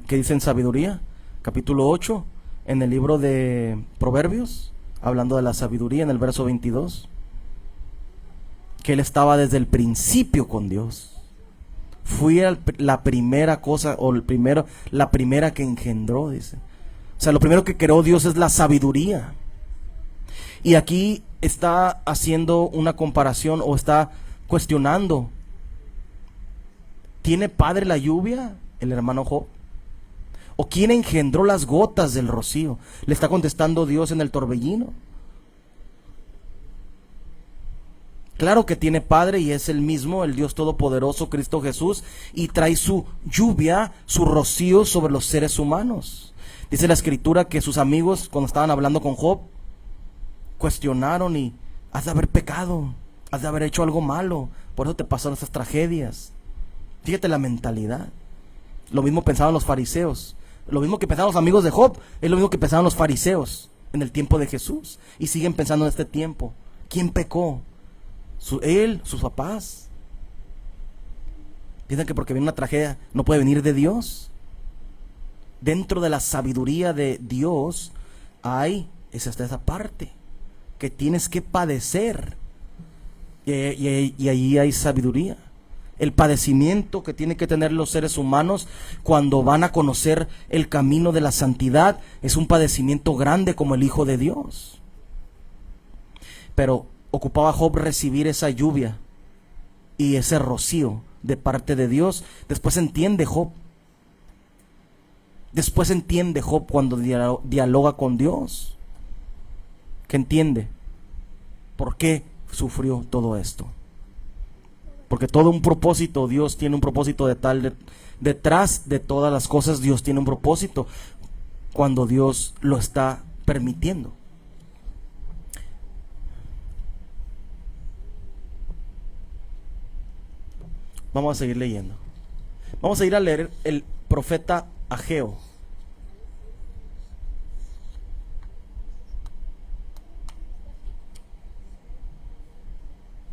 ¿Qué dice en sabiduría? Capítulo 8, en el libro de Proverbios, hablando de la sabiduría en el verso 22, que él estaba desde el principio con Dios. Fui la primera cosa, o la primera que engendró, dice. O sea, lo primero que creó Dios es la sabiduría. Y aquí está haciendo una comparación o está cuestionando. ¿Tiene padre la lluvia el hermano Job? ¿O quién engendró las gotas del rocío? Le está contestando Dios en el torbellino. Claro que tiene padre y es el mismo, el Dios Todopoderoso, Cristo Jesús, y trae su lluvia, su rocío sobre los seres humanos. Dice la Escritura que sus amigos, cuando estaban hablando con Job, cuestionaron y has de haber pecado, has de haber hecho algo malo, por eso te pasan esas tragedias. Fíjate la mentalidad. Lo mismo pensaban los fariseos, lo mismo que pensaban los amigos de Job, es lo mismo que pensaban los fariseos en el tiempo de Jesús, y siguen pensando en este tiempo. ¿Quién pecó? Él, sus papás. Piensan que porque viene una tragedia no puede venir de Dios. Dentro de la sabiduría de Dios es hasta esa parte que tienes que padecer, y ahí hay sabiduría. El padecimiento que tienen que tener los seres humanos cuando van a conocer el camino de la santidad es un padecimiento grande como el Hijo de Dios. Pero ocupaba Job recibir esa lluvia y ese rocío de parte de Dios. Después entiende Job cuando dialoga con Dios, que entiende por qué sufrió todo esto. Porque todo un propósito, Dios tiene un propósito detrás de todas las cosas. Dios tiene un propósito cuando Dios lo está permitiendo. Vamos a seguir leyendo. Vamos a ir a leer el profeta Ageo.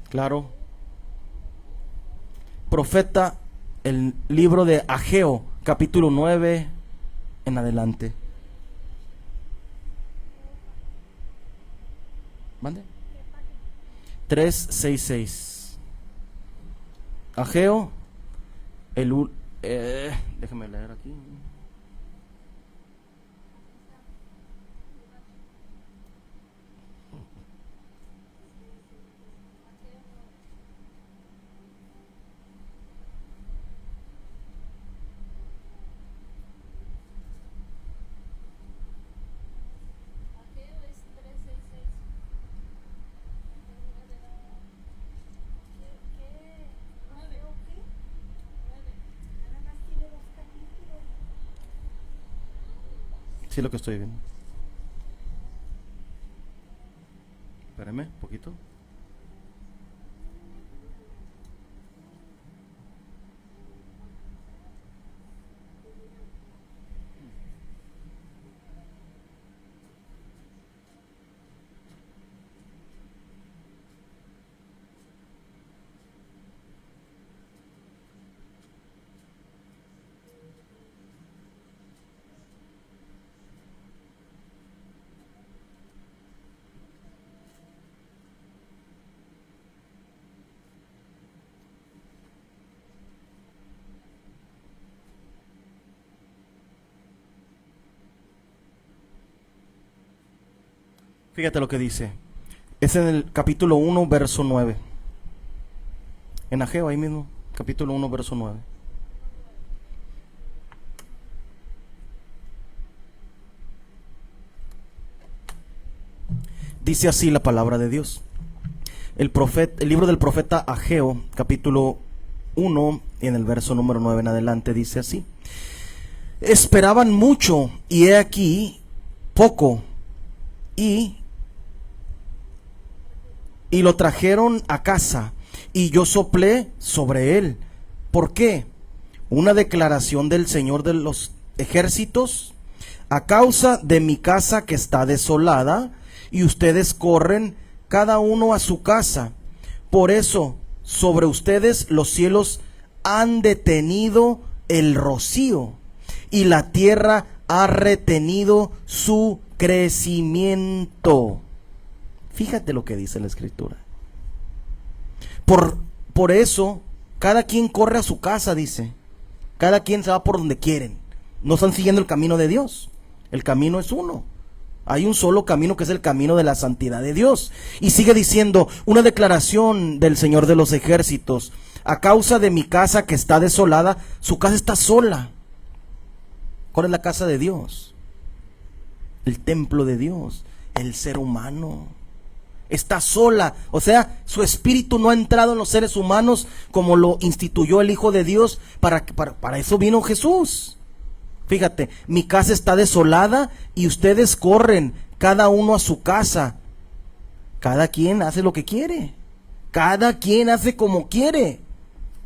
Claro. Profeta, el libro de Ageo, capítulo 9 en adelante. ¿Mande? 366. Ageo, déjame leer aquí. Sí, lo que estoy viendo. Espérame un poquito. Fíjate lo que dice. Es en el capítulo 1, verso 9. En Ageo, ahí mismo, capítulo 1, verso 9. Dice así la palabra de Dios. El libro del profeta Ageo, capítulo 1, en el verso número 9 en adelante, dice así: esperaban mucho, y he aquí poco, y lo trajeron a casa, y yo soplé sobre él. ¿Por qué? Una declaración del Señor de los ejércitos: a causa de mi casa que está desolada, y ustedes corren cada uno a su casa. Por eso sobre ustedes los cielos han detenido el rocío, y la tierra ha retenido su crecimiento. Fíjate lo que dice la Escritura. Por eso cada quien corre a su casa, dice. Cada quien se va por donde quieren. No están siguiendo el camino de Dios. El camino es uno. Hay un solo camino, que es el camino de la santidad de Dios. Y sigue diciendo, una declaración del Señor de los ejércitos: a causa de mi casa que está desolada. Su casa está sola. ¿Cuál es la casa de Dios? El templo de Dios, el ser humano. Está sola, o sea, su espíritu no ha entrado en los seres humanos como lo instituyó el Hijo de Dios. Para eso vino Jesús. Fíjate, mi casa está desolada y ustedes corren cada uno a su casa. Cada quien hace lo que quiere. Cada quien hace como quiere.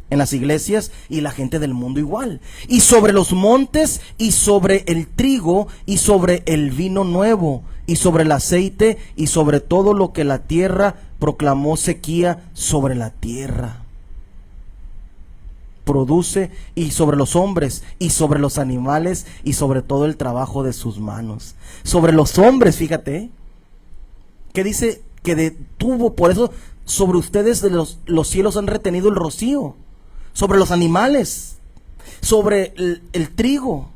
En las iglesias y la gente del mundo igual. Y sobre los montes, y sobre el trigo, y sobre el vino nuevo, y sobre el aceite, y sobre todo lo que la tierra proclamó sequía sobre la tierra. Produce, y sobre los hombres, y sobre los animales, y sobre todo el trabajo de sus manos. Sobre los hombres, fíjate, que dice que detuvo, por eso sobre ustedes los cielos han retenido el rocío. Sobre los animales, sobre el trigo,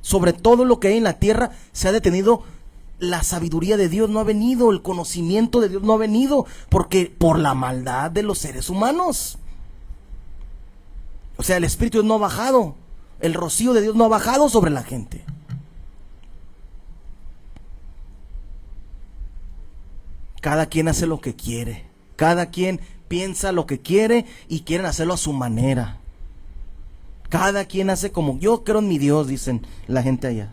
sobre todo lo que hay en la tierra se ha detenido. La sabiduría de Dios no ha venido, el conocimiento de Dios no ha venido, porque por la maldad de los seres humanos. O sea, el Espíritu de Dios no ha bajado, el rocío de Dios no ha bajado sobre la gente. Cada quien hace lo que quiere, cada quien piensa lo que quiere y quieren hacerlo a su manera. Cada quien hace como: yo creo en mi Dios, dicen la gente allá.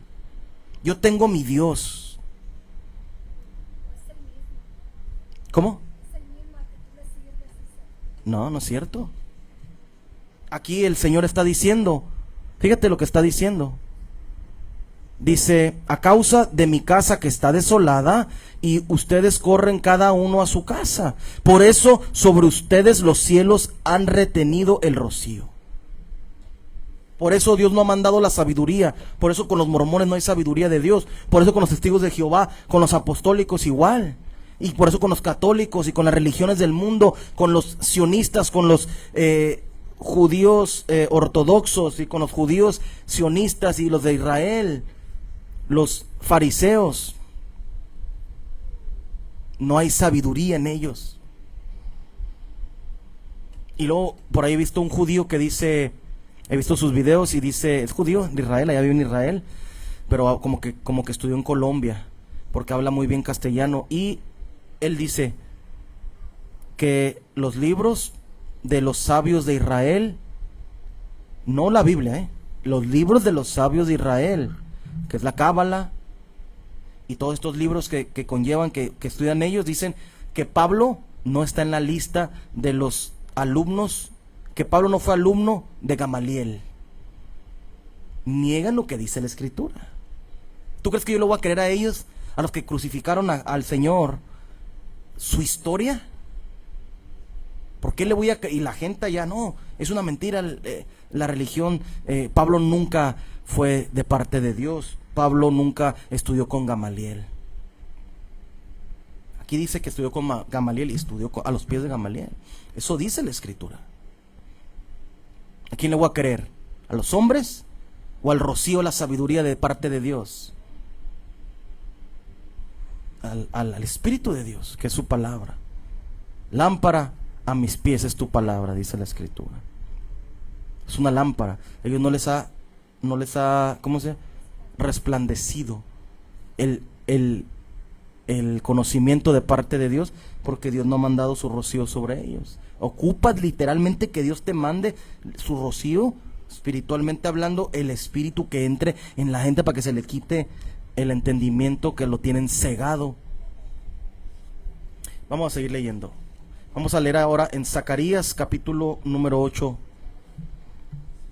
Yo tengo mi Dios. ¿Cómo? No, no es cierto. Aquí el Señor está diciendo, fíjate lo que está diciendo. Dice: a causa de mi casa que está desolada, y ustedes corren cada uno a su casa. Por eso sobre ustedes los cielos han retenido el rocío. Por eso Dios no ha mandado la sabiduría. Por eso con los mormones no hay sabiduría de Dios. Por eso con los testigos de Jehová, con los apostólicos igual. Y por eso con los católicos y con las religiones del mundo, con los sionistas, con los judíos ortodoxos, y con los judíos sionistas y los de Israel, los fariseos, no hay sabiduría en ellos. Y luego por ahí he visto un judío que dice, he visto sus videos y dice, es judío de Israel, allá vive en Israel, pero como que estudió en Colombia, porque habla muy bien castellano, y él dice que los libros de los sabios de Israel, no la Biblia, los libros de los sabios de Israel, que es la Cábala y todos estos libros que conllevan, que estudian ellos, dicen que Pablo no está en la lista de los alumnos, que Pablo no fue alumno de Gamaliel. Niegan lo que dice la Escritura. ¿Tú crees que yo lo voy a creer a ellos, a los que crucificaron al Señor, su historia? ¿Por qué le voy a creer? Y la gente ya no, es una mentira la religión. Pablo nunca fue de parte de Dios. Pablo nunca estudió con Gamaliel. Aquí dice que estudió con Gamaliel y estudió a los pies de Gamaliel. Eso dice la Escritura. ¿A quién le voy a creer? ¿A los hombres o al rocío, la sabiduría de parte de Dios? al Espíritu de Dios, que es su palabra. Lámpara a mis pies es tu palabra, dice la Escritura. Es una lámpara. Ellos no les ha, ¿cómo se llama? Resplandecido el conocimiento de parte de Dios, porque Dios no ha mandado su rocío sobre ellos. Ocupas literalmente que Dios te mande su rocío, espiritualmente hablando, el Espíritu que entre en la gente para que se le quite el entendimiento que lo tienen cegado. Vamos a seguir leyendo. Vamos a leer ahora en Zacarías capítulo número 8,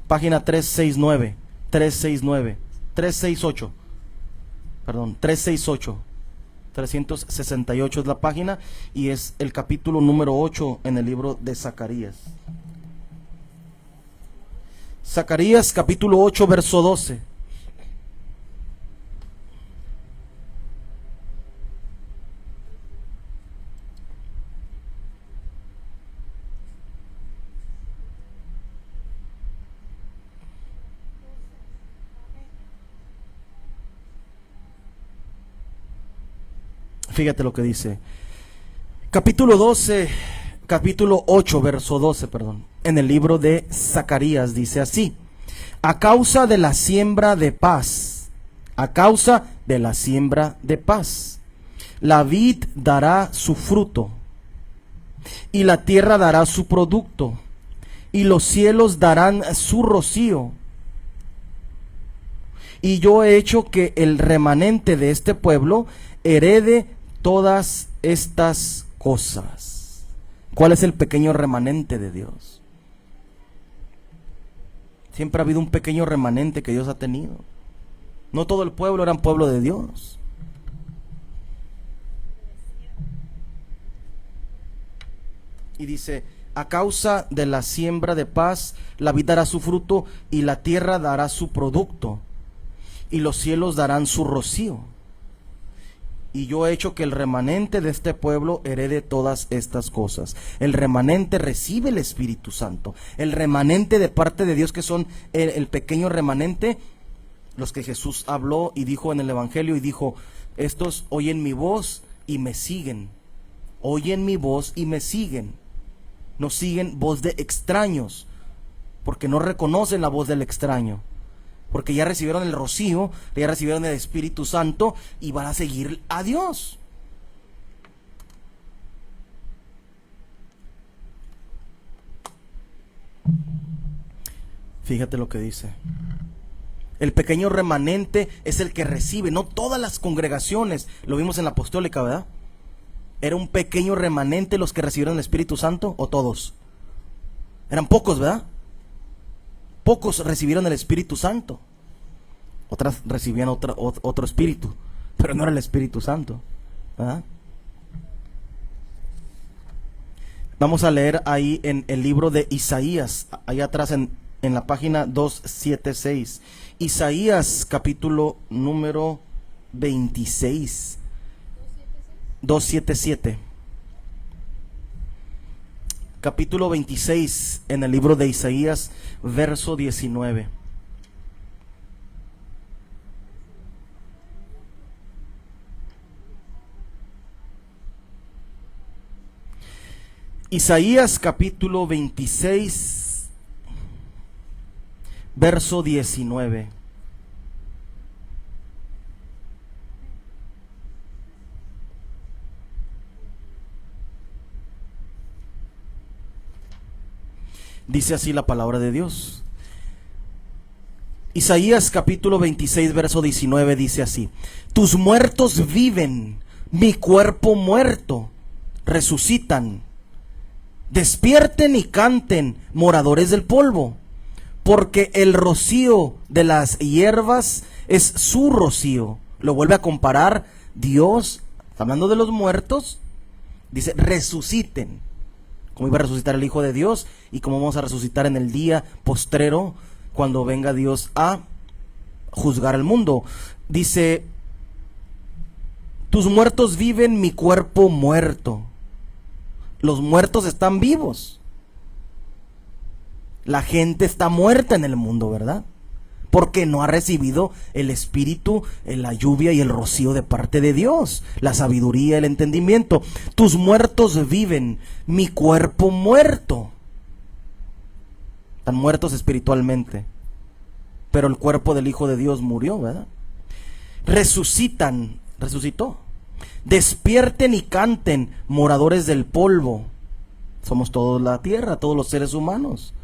página 368, perdón, 368. 368 es la página y es el capítulo número 8 en el libro de Zacarías. Zacarías capítulo 8 verso 12. Fíjate lo que dice. Capítulo 8, verso 12, perdón. En el libro de Zacarías dice así: a causa de la siembra de paz, a causa de la siembra de paz, la vid dará su fruto, y la tierra dará su producto, y los cielos darán su rocío. Y yo he hecho que el remanente de este pueblo herede todas estas cosas. ¿Cuál es el pequeño remanente de Dios? Siempre ha habido un pequeño remanente que Dios ha tenido. No todo el pueblo era un pueblo de Dios. Y dice: a causa de la siembra de paz, la vid dará su fruto, y la tierra dará su producto, y los cielos darán su rocío. Y yo he hecho que el remanente de este pueblo herede todas estas cosas. El remanente recibe el Espíritu Santo. El remanente de parte de Dios, que son el pequeño remanente, los que Jesús habló y dijo en el Evangelio, y dijo: estos oyen mi voz y me siguen. Oyen mi voz y me siguen. No siguen voz de extraños, porque no reconocen la voz del extraño. Porque ya recibieron el rocío, ya recibieron el Espíritu Santo y van a seguir a Dios. Fíjate lo que dice. El pequeño remanente es el que recibe, no todas las congregaciones. Lo vimos en la apostólica, ¿verdad? Era un pequeño remanente los que recibieron el Espíritu Santo, o todos. Eran pocos, ¿verdad? Pocos recibieron el Espíritu Santo. Otras recibían otro espíritu, pero no era el Espíritu Santo, ¿verdad? Vamos a leer ahí en el libro de Isaías, ahí atrás en la página 276. Isaías capítulo número 26. 277. Capítulo 26 en el libro de Isaías, verso 19. Isaías capítulo 26, verso 19. Dice así la palabra de Dios. Isaías capítulo 26, verso 19 dice así: tus muertos viven, mi cuerpo muerto, resucitan. Despierten y canten, moradores del polvo, porque el rocío de las hierbas es su rocío. Lo vuelve a comparar Dios, hablando de los muertos, dice resuciten. Como iba a resucitar el Hijo de Dios y como vamos a resucitar en el día postrero, cuando venga Dios a juzgar al mundo. Dice: tus muertos viven, mi cuerpo muerto. Los muertos están vivos. La gente está muerta en el mundo, ¿verdad? porque no ha recibido el Espíritu, la lluvia y el rocío de parte de Dios, la sabiduría, el entendimiento. Tus muertos viven, mi cuerpo muerto. Están muertos espiritualmente, pero el cuerpo del Hijo de Dios murió, ¿verdad? Resucitó. Despierten y canten, moradores del polvo. Somos todos la tierra, todos los seres humanos.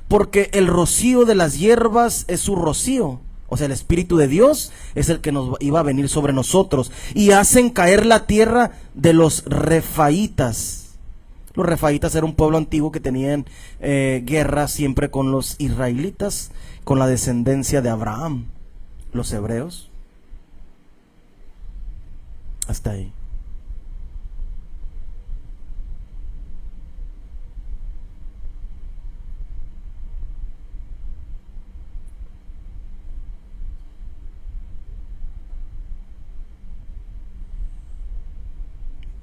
Porque el rocío de las hierbas es su rocío. O sea, el Espíritu de Dios es el que nos iba a venir sobre nosotros. Y hacen caer la tierra de los refaítas. Los refaítas era un pueblo antiguo que tenían guerra siempre con los israelitas, con la descendencia de Abraham, los hebreos. Hasta ahí.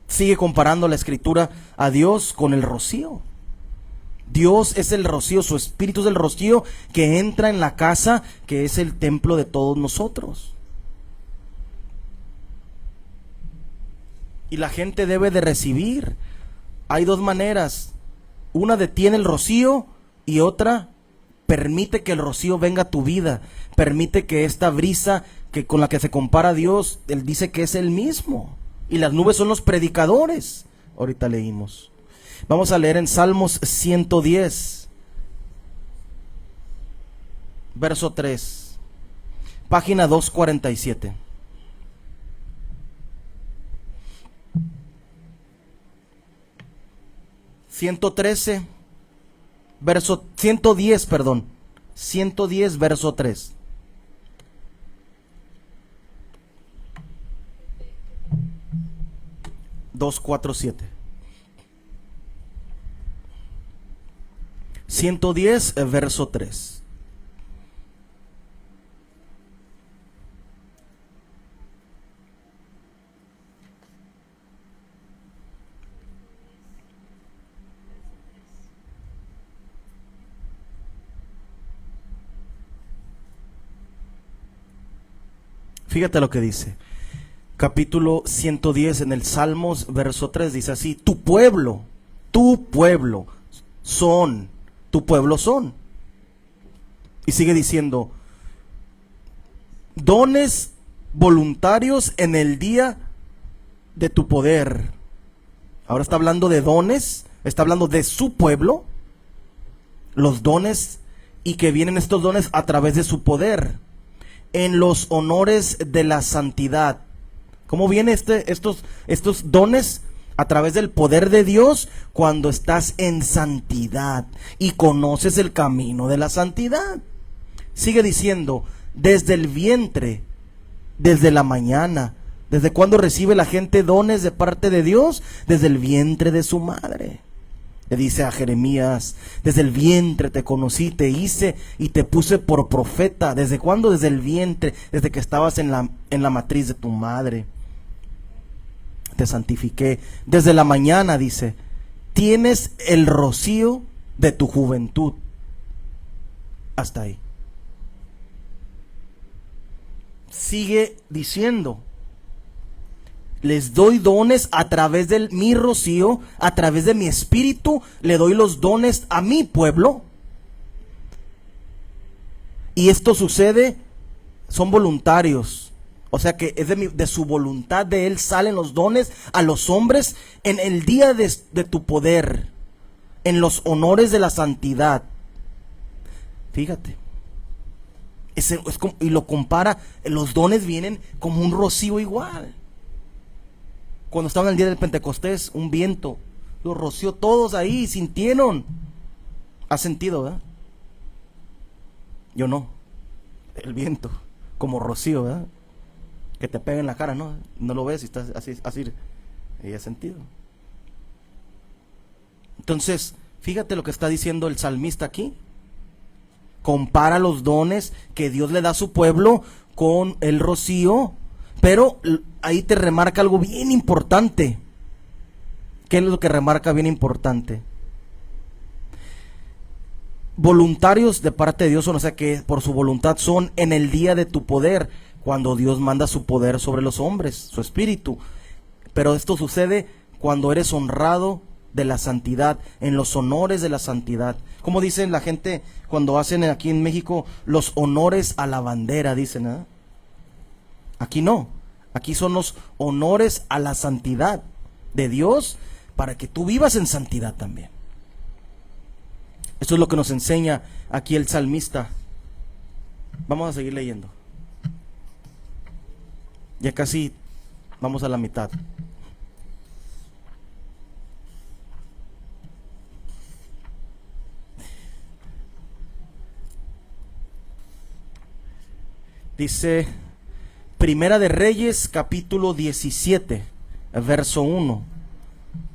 Sigue comparando la escritura a Dios con el rocío. Dios es el rocío, su Espíritu es el rocío que entra en la casa que es el templo de todos nosotros. Y la gente debe de recibir. Hay dos maneras. Una detiene el rocío y otra permite que el rocío venga a tu vida. Permite que esta brisa que con la que se compara a Dios, Él dice que es Él mismo. Y las nubes son los predicadores. Ahorita leímos. Vamos a leer en Salmos 110, verso 3, página 247. Verso 110, perdón. 110, verso 3. Dos, 4, 7. 110, verso 3. Fíjate lo que dice. Capítulo 110 en el Salmos, verso 3, dice así: tu pueblo son. Y sigue diciendo: dones voluntarios en el día de tu poder. Ahora está hablando de dones, está hablando de su pueblo, los dones, y que vienen estos dones a través de su poder, en los honores de la santidad. ¿Cómo vienen estos dones? A través del poder de Dios, cuando estás en santidad y conoces el camino de la santidad. Sigue diciendo: desde el vientre, desde la mañana. ¿Desde cuándo recibe la gente dones de parte de Dios? Desde el vientre de su madre. Le dice a Jeremías: desde el vientre te conocí, te hice y te puse por profeta. ¿Desde cuándo? Desde el vientre, desde que estabas en la matriz de tu madre. Te santifiqué. Desde la mañana, dice, tienes el rocío de tu juventud. Hasta ahí. Sigue diciendo: les doy dones a través de mi rocío, a través de mi espíritu, le doy los dones a mi pueblo. Y esto sucede, son voluntarios. O sea que es de su voluntad, de Él salen los dones a los hombres en el día de tu poder, en los honores de la santidad. Fíjate. Y lo compara, los dones vienen como un rocío igual. Cuando estaban el día del Pentecostés, un viento los roció todos ahí, sintieron. ¿Has sentido, verdad? Yo no. El viento, como rocío, ¿verdad? Que te pega en la cara, ¿no? No lo ves y estás así. Y has sentido. Entonces, fíjate lo que está diciendo el salmista aquí. Compara los dones que Dios le da a su pueblo con el rocío. Pero ahí te remarca algo bien importante. ¿Qué es lo que remarca bien importante? voluntarios de parte de Dios son, o sea que por su voluntad son en el día de tu poder, cuando Dios manda su poder sobre los hombres, su espíritu. Pero esto sucede cuando eres honrado de la santidad, en los honores de la santidad. Como dicen la gente cuando hacen aquí en México los honores a la bandera, dicen, ¿eh? Aquí no, aquí son los honores a la santidad de Dios para que tú vivas en santidad también. Esto es lo que nos enseña aquí el salmista. Vamos a seguir leyendo. Ya casi vamos a la mitad. Dice Primera de Reyes, capítulo 17, verso 1,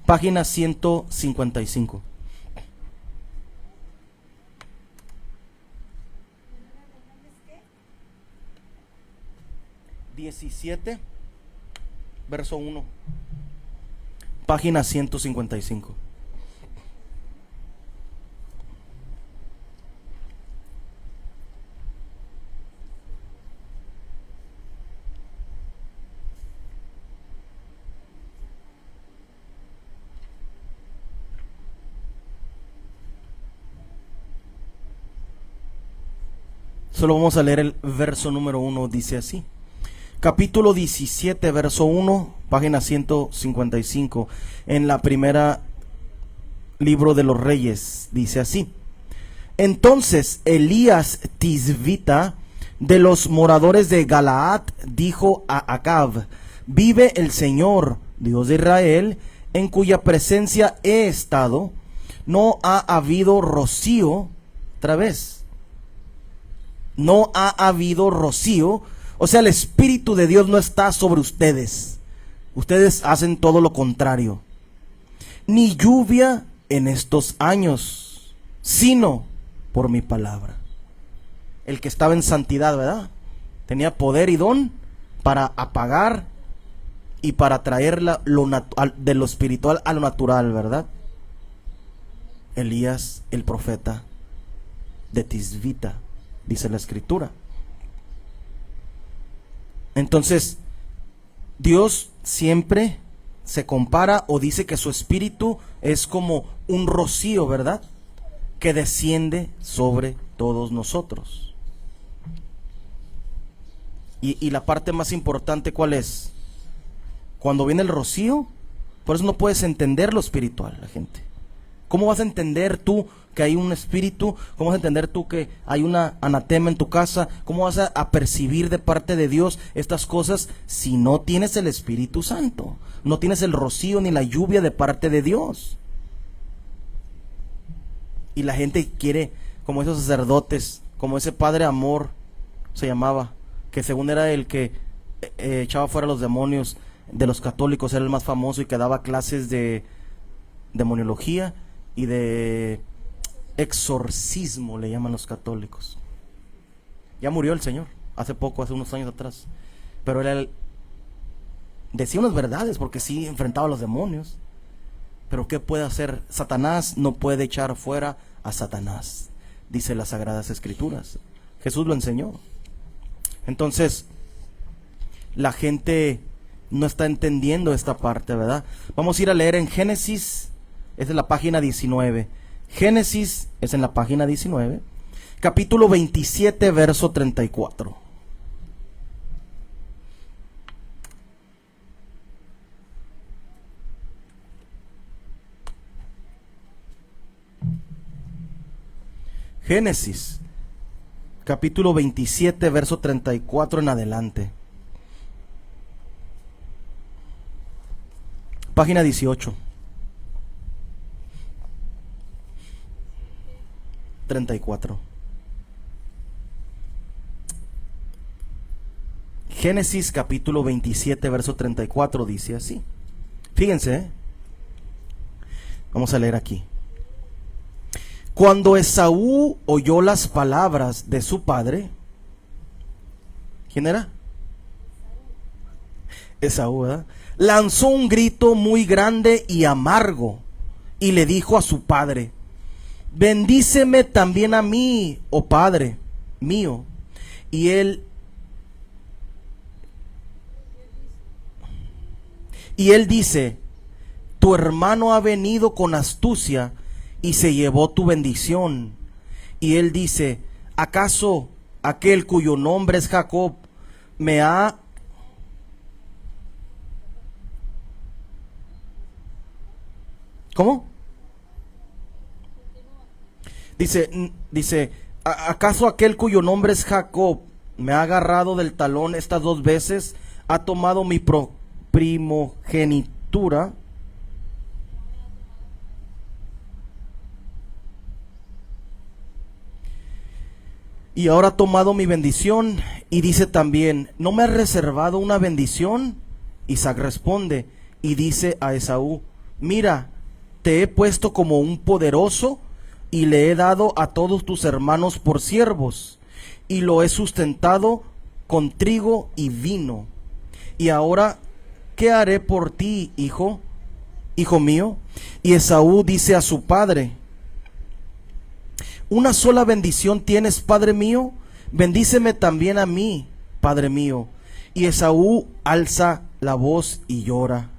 página 155. 17, verso 1, página 155. Solo vamos a leer el verso número 1, dice así. Capítulo 17, verso 1, página 155, en la primera libro de los Reyes, dice así. Entonces Elías Tisbita, de los moradores de Galaad, dijo a Acab: vive el Señor, Dios de Israel, en cuya presencia he estado, no ha habido rocío, otra vez, no ha habido rocío. O sea, el Espíritu de Dios no está sobre ustedes. Ustedes hacen todo lo contrario. Ni lluvia en estos años, sino por mi palabra. El que estaba en santidad, ¿verdad? Tenía poder y don para apagar y para traer de lo espiritual a lo natural, ¿verdad? Elías, el profeta de Tisbita, dice la Escritura. Entonces, Dios siempre se compara o dice que su espíritu es como un rocío, ¿verdad? Que desciende sobre todos nosotros. Y la parte más importante, ¿cuál es? Cuando viene el rocío, por eso no puedes entender lo espiritual, la gente. ¿Cómo vas a entender tú que hay un espíritu? ¿Cómo vas a entender tú que hay una anatema en tu casa? ¿Cómo vas a percibir de parte de Dios estas cosas si no tienes el Espíritu Santo? No tienes el rocío ni la lluvia de parte de Dios. Y la gente quiere, como esos sacerdotes, como ese Padre Amor se llamaba, que según era el que echaba fuera los demonios de los católicos, era el más famoso y que daba clases de demoniología y de exorcismo, le llaman los católicos. Ya murió el señor hace poco, hace unos años atrás, pero él decía unas verdades, porque sí enfrentaba a los demonios. Pero ¿qué puede hacer? Satanás no puede echar fuera a Satanás, dice las Sagradas Escrituras. Jesús lo enseñó. Entonces la gente no está entendiendo esta parte, ¿verdad? Vamos a ir a leer en Génesis. Es en la página 19. Génesis es en la página 19. Capítulo 27, verso 34. Génesis, capítulo 27, verso 34 en adelante. Página 18. 34. Génesis capítulo 27, verso 34 dice así. Fíjense, vamos a leer aquí. Cuando Esaú oyó las palabras de su padre, ¿quién era? Esaú, ¿verdad? Lanzó un grito muy grande y amargo y le dijo a su padre: bendíceme también a mí, oh Padre mío. Y él dice, tu hermano ha venido con astucia y se llevó tu bendición. Y él dice, ¿acaso aquel cuyo nombre es Jacob me ha... ¿Cómo? Dice, ¿acaso aquel cuyo nombre es Jacob me ha agarrado del talón estas 2 veces? Ha tomado mi primogenitura y ahora ha tomado mi bendición. Y dice también, ¿no me has reservado una bendición? Isaac responde y dice a Esaú, mira, te he puesto como un poderoso y le he dado a todos tus hermanos por siervos y lo he sustentado con trigo y vino. Y ahora, ¿qué haré por ti, hijo mío? Y Esaú dice a su padre, una sola bendición tienes, padre mío, bendíceme también a mí, padre mío. Y Esaú alza la voz y llora.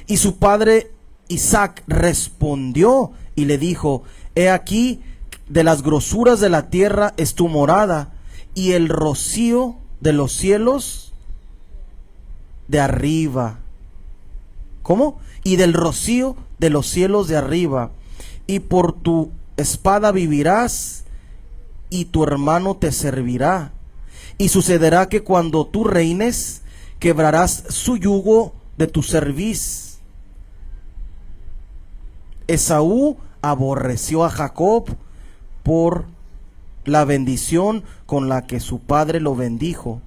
Y su padre Isaac respondió y le dijo, he aquí, de las grosuras de la tierra es tu morada, y el rocío de los cielos de arriba. ¿Cómo? Y del rocío de los cielos de arriba. Y por tu espada vivirás, y tu hermano te servirá. Y sucederá que cuando tú reines, quebrarás su yugo de tu cerviz. Esaú aborreció a Jacob por la bendición con la que su padre lo bendijo.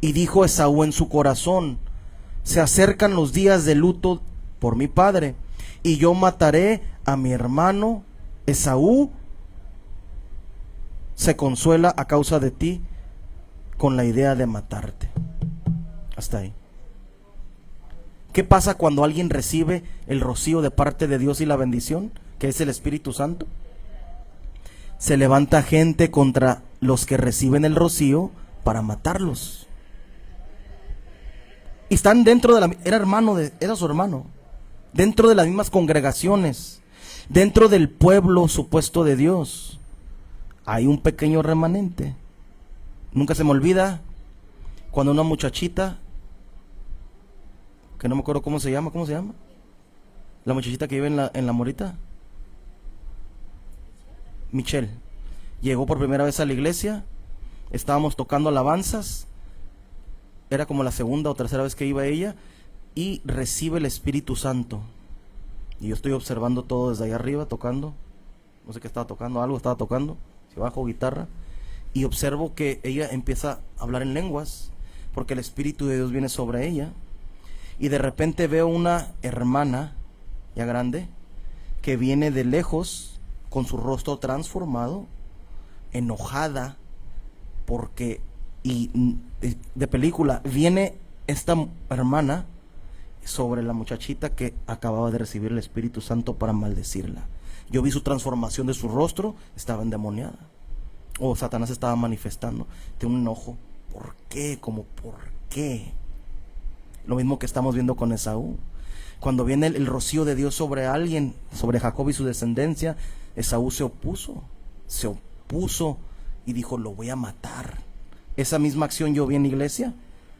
Y dijo Esaú en su corazón, se acercan los días de luto por mi padre, y yo mataré a mi hermano. Esaú se consuela a causa de ti con la idea de matarte. Hasta ahí. ¿Qué pasa cuando alguien recibe el rocío de parte de Dios y la bendición, que es el Espíritu Santo? Se levanta gente contra los que reciben el rocío para matarlos. Y están dentro de la... Era su hermano. Dentro de las mismas congregaciones. Dentro del pueblo supuesto de Dios. Hay un pequeño remanente. Nunca se me olvida cuando una muchachita, que no me acuerdo ¿cómo se llama? La muchachita que vive en la Morita. Michelle. Llegó por primera vez a la iglesia. Estábamos tocando alabanzas. Era como la segunda o tercera vez que iba ella. Y recibe el Espíritu Santo. Y yo estoy observando todo desde allá arriba, tocando. No sé qué estaba tocando, algo estaba tocando. Si bajo guitarra. Y observo que ella empieza a hablar en lenguas. Porque el Espíritu de Dios viene sobre ella. Y de repente veo una hermana, ya grande, que viene de lejos, con su rostro transformado, enojada, porque, y de película, viene esta hermana sobre la muchachita que acababa de recibir el Espíritu Santo para maldecirla. Yo vi su transformación de su rostro, estaba endemoniada. O Satanás estaba manifestando de un enojo. ¿Por qué? ¿Cómo por qué? Lo mismo que estamos viendo con Esaú. Cuando viene el rocío de Dios sobre alguien, sobre Jacob y su descendencia, Esaú se opuso y dijo, lo voy a matar. Esa misma acción yo vi en la iglesia,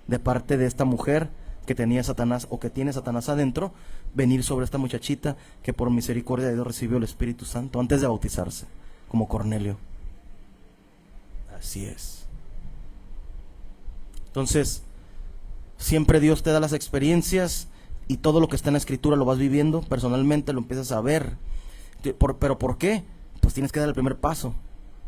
de parte de esta mujer que tenía Satanás, o que tiene Satanás adentro, venir sobre esta muchachita que por misericordia de Dios recibió el Espíritu Santo antes de bautizarse, como Cornelio. Así es. Entonces, siempre Dios te da las experiencias y todo lo que está en la Escritura lo vas viviendo personalmente, lo empiezas a ver. ¿Pero por qué? Pues tienes que dar el primer paso.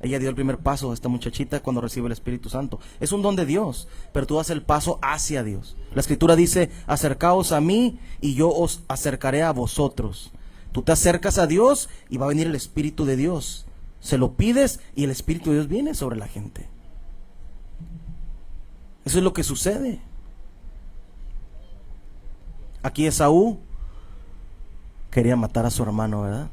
Ella dio el primer paso, esta muchachita, cuando recibe el Espíritu Santo. Es un don de Dios, pero tú das el paso hacia Dios. La Escritura dice, acercaos a mí y yo os acercaré a vosotros. Tú te acercas a Dios y va a venir el Espíritu de Dios. Se lo pides y el Espíritu de Dios viene sobre la gente. Eso es lo que sucede. Aquí Esaú quería matar a su hermano, ¿verdad?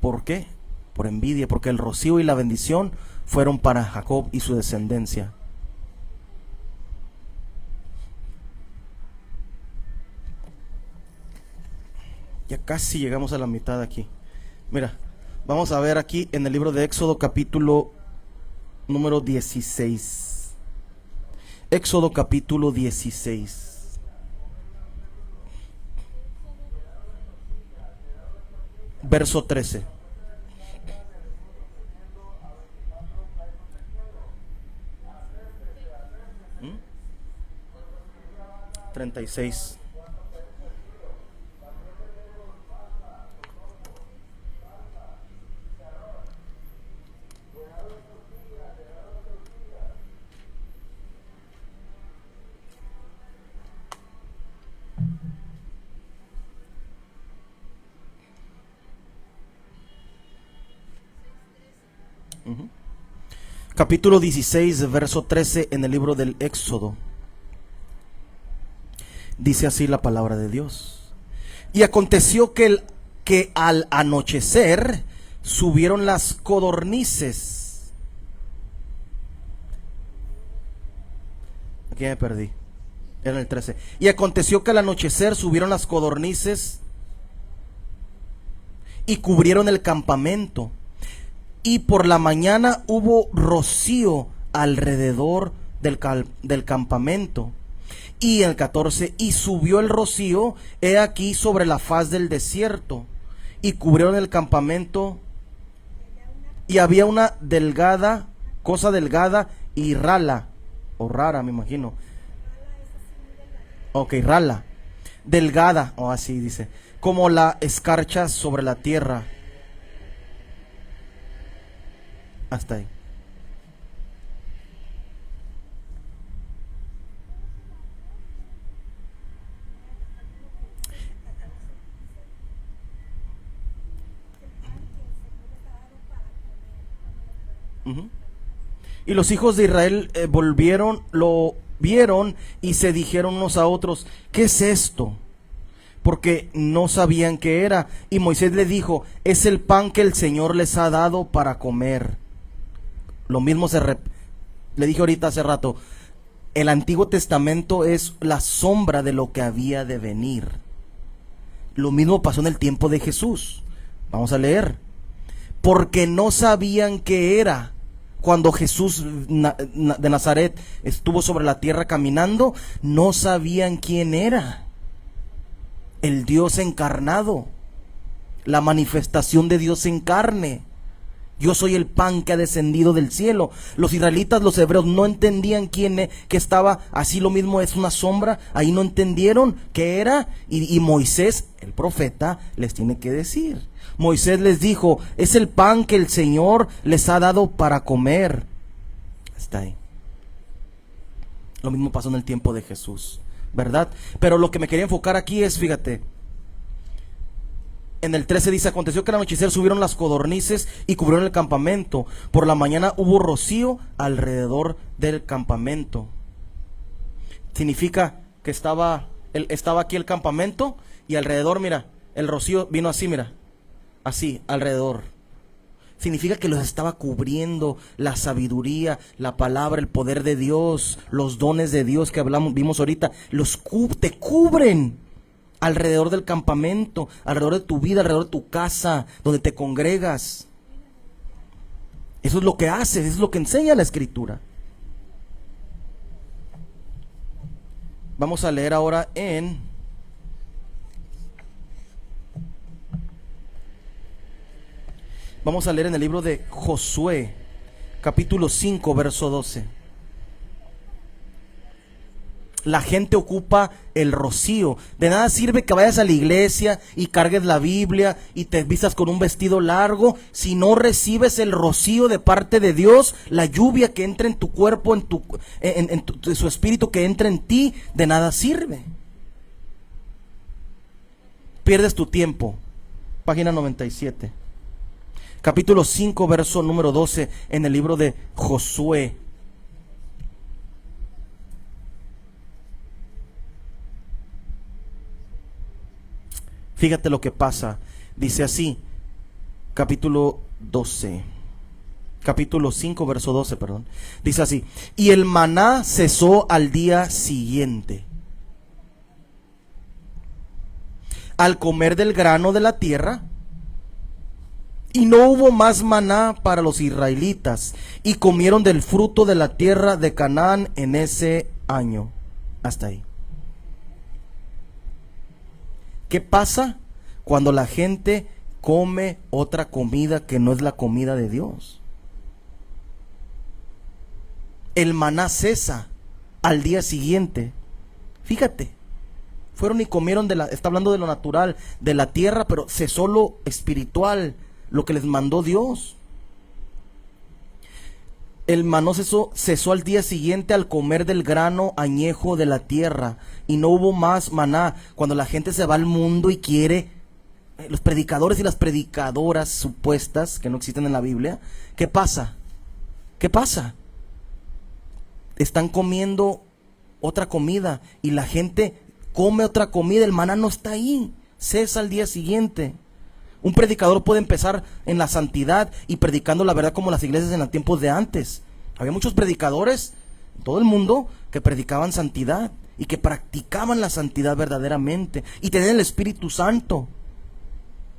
¿Por qué? Por envidia, porque el rocío y la bendición fueron para Jacob y su descendencia. Ya casi llegamos a la mitad aquí. Mira, vamos a ver aquí en el libro de Éxodo capítulo número 16. Éxodo capítulo 16. Verso 13. ¿Mm? 36. Capítulo 16, verso 13 en el libro del Éxodo. Dice así la palabra de Dios. Y aconteció que al anochecer subieron las codornices. Aquí me perdí. Era el 13. Y aconteció que al anochecer subieron las codornices y cubrieron el campamento. Y por la mañana hubo rocío alrededor del campamento. Y el 14, y subió el rocío, he aquí, sobre la faz del desierto, y cubrieron el campamento, y había una delgada, cosa delgada y rala, o rara me imagino. Ok, rala, delgada, o así dice, como la escarcha sobre la tierra. Hasta ahí. Uh-huh. Y los hijos de Israel lo vieron y se dijeron unos a otros, ¿qué es esto? Porque no sabían qué era. Y Moisés le dijo, es el pan que el Señor les ha dado para comer. Lo mismo le dije ahorita hace rato, el Antiguo Testamento es la sombra de lo que había de venir. Lo mismo pasó en el tiempo de Jesús. Vamos a leer. Porque no sabían qué era. Cuando Jesús de Nazaret estuvo sobre la tierra caminando, no sabían quién era. El Dios encarnado, la manifestación de Dios en carne. Yo soy el pan que ha descendido del cielo. Los israelitas, los hebreos, no entendían que estaba, así lo mismo es una sombra, ahí no entendieron qué era, y Moisés, el profeta, les tiene que decir. Moisés les dijo, es el pan que el Señor les ha dado para comer. Está ahí. Lo mismo pasó en el tiempo de Jesús, ¿verdad? Pero lo que me quería enfocar aquí es, fíjate, en el 13 dice, aconteció que al anochecer subieron las codornices y cubrieron el campamento. Por la mañana hubo rocío alrededor del campamento. Significa que estaba aquí el campamento y alrededor, mira, el rocío vino así, mira, así, alrededor. Significa que los estaba cubriendo la sabiduría, la palabra, el poder de Dios, los dones de Dios que vimos ahorita, te cubren. Alrededor del campamento, alrededor de tu vida, alrededor de tu casa, donde te congregas. Eso es lo que hace, es lo que enseña la Escritura. Vamos a leer ahora Vamos a leer en el libro de Josué, capítulo 5, verso 12. La gente ocupa el rocío. De nada sirve que vayas a la iglesia y cargues la Biblia y te vistas con un vestido largo si no recibes el rocío de parte de Dios, la lluvia que entra en tu cuerpo, en su espíritu que entra en ti. De nada sirve. Pierdes tu tiempo. Página 97. Capítulo 5, verso número 12 en el libro de Josué. Fíjate lo que pasa. Dice así: capítulo 12. Capítulo 5, verso 12, perdón. Dice así: y el maná cesó al día siguiente, al comer del grano de la tierra, y no hubo más maná para los israelitas, y comieron del fruto de la tierra de Canaán en ese año. Hasta ahí. ¿Qué pasa cuando la gente come otra comida que no es la comida de Dios? El maná cesa al día siguiente. Fíjate, fueron y comieron está hablando de lo natural, de la tierra, pero cesó lo espiritual, lo que les mandó Dios. El maná cesó al día siguiente al comer del grano añejo de la tierra, y no hubo más maná. Cuando la gente se va al mundo y quiere, los predicadores y las predicadoras supuestas que no existen en la Biblia, ¿qué pasa? ¿Qué pasa? Están comiendo otra comida y la gente come otra comida, el maná no está ahí, cesa al día siguiente. Un predicador puede empezar en la santidad y predicando la verdad como las iglesias en los tiempos de antes. Había muchos predicadores en todo el mundo que predicaban santidad y que practicaban la santidad verdaderamente y tenían el Espíritu Santo.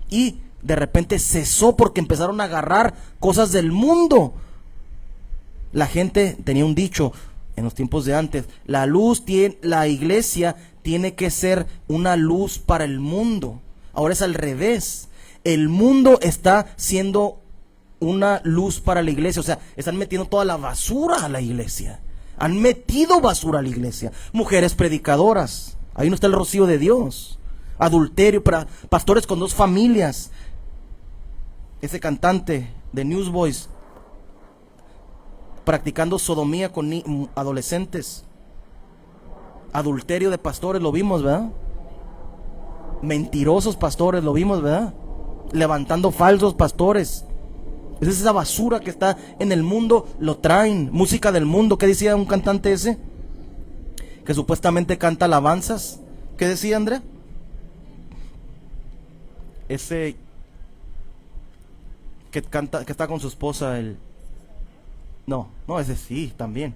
Y de repente cesó porque empezaron a agarrar cosas del mundo. La gente tenía un dicho en los tiempos de antes: la iglesia tiene que ser una luz para el mundo. Ahora es al revés. El mundo está siendo una luz para la iglesia. O sea, están metiendo toda la basura a la iglesia. Han metido basura a la iglesia. Mujeres predicadoras, ahí no está el rocío de Dios. Adulterio, pastores con 2 familias. Ese cantante de Newsboys practicando sodomía con adolescentes. Adulterio de pastores, lo vimos, ¿verdad? Mentirosos pastores, lo vimos, ¿verdad? Levantando falsos pastores. Es esa basura que está en el mundo, lo traen. Música del mundo. ¿Qué decía un cantante ese? Que supuestamente canta alabanzas. ¿Qué decía, Andrea? Ese que canta, que está con su esposa, No, ese sí, también.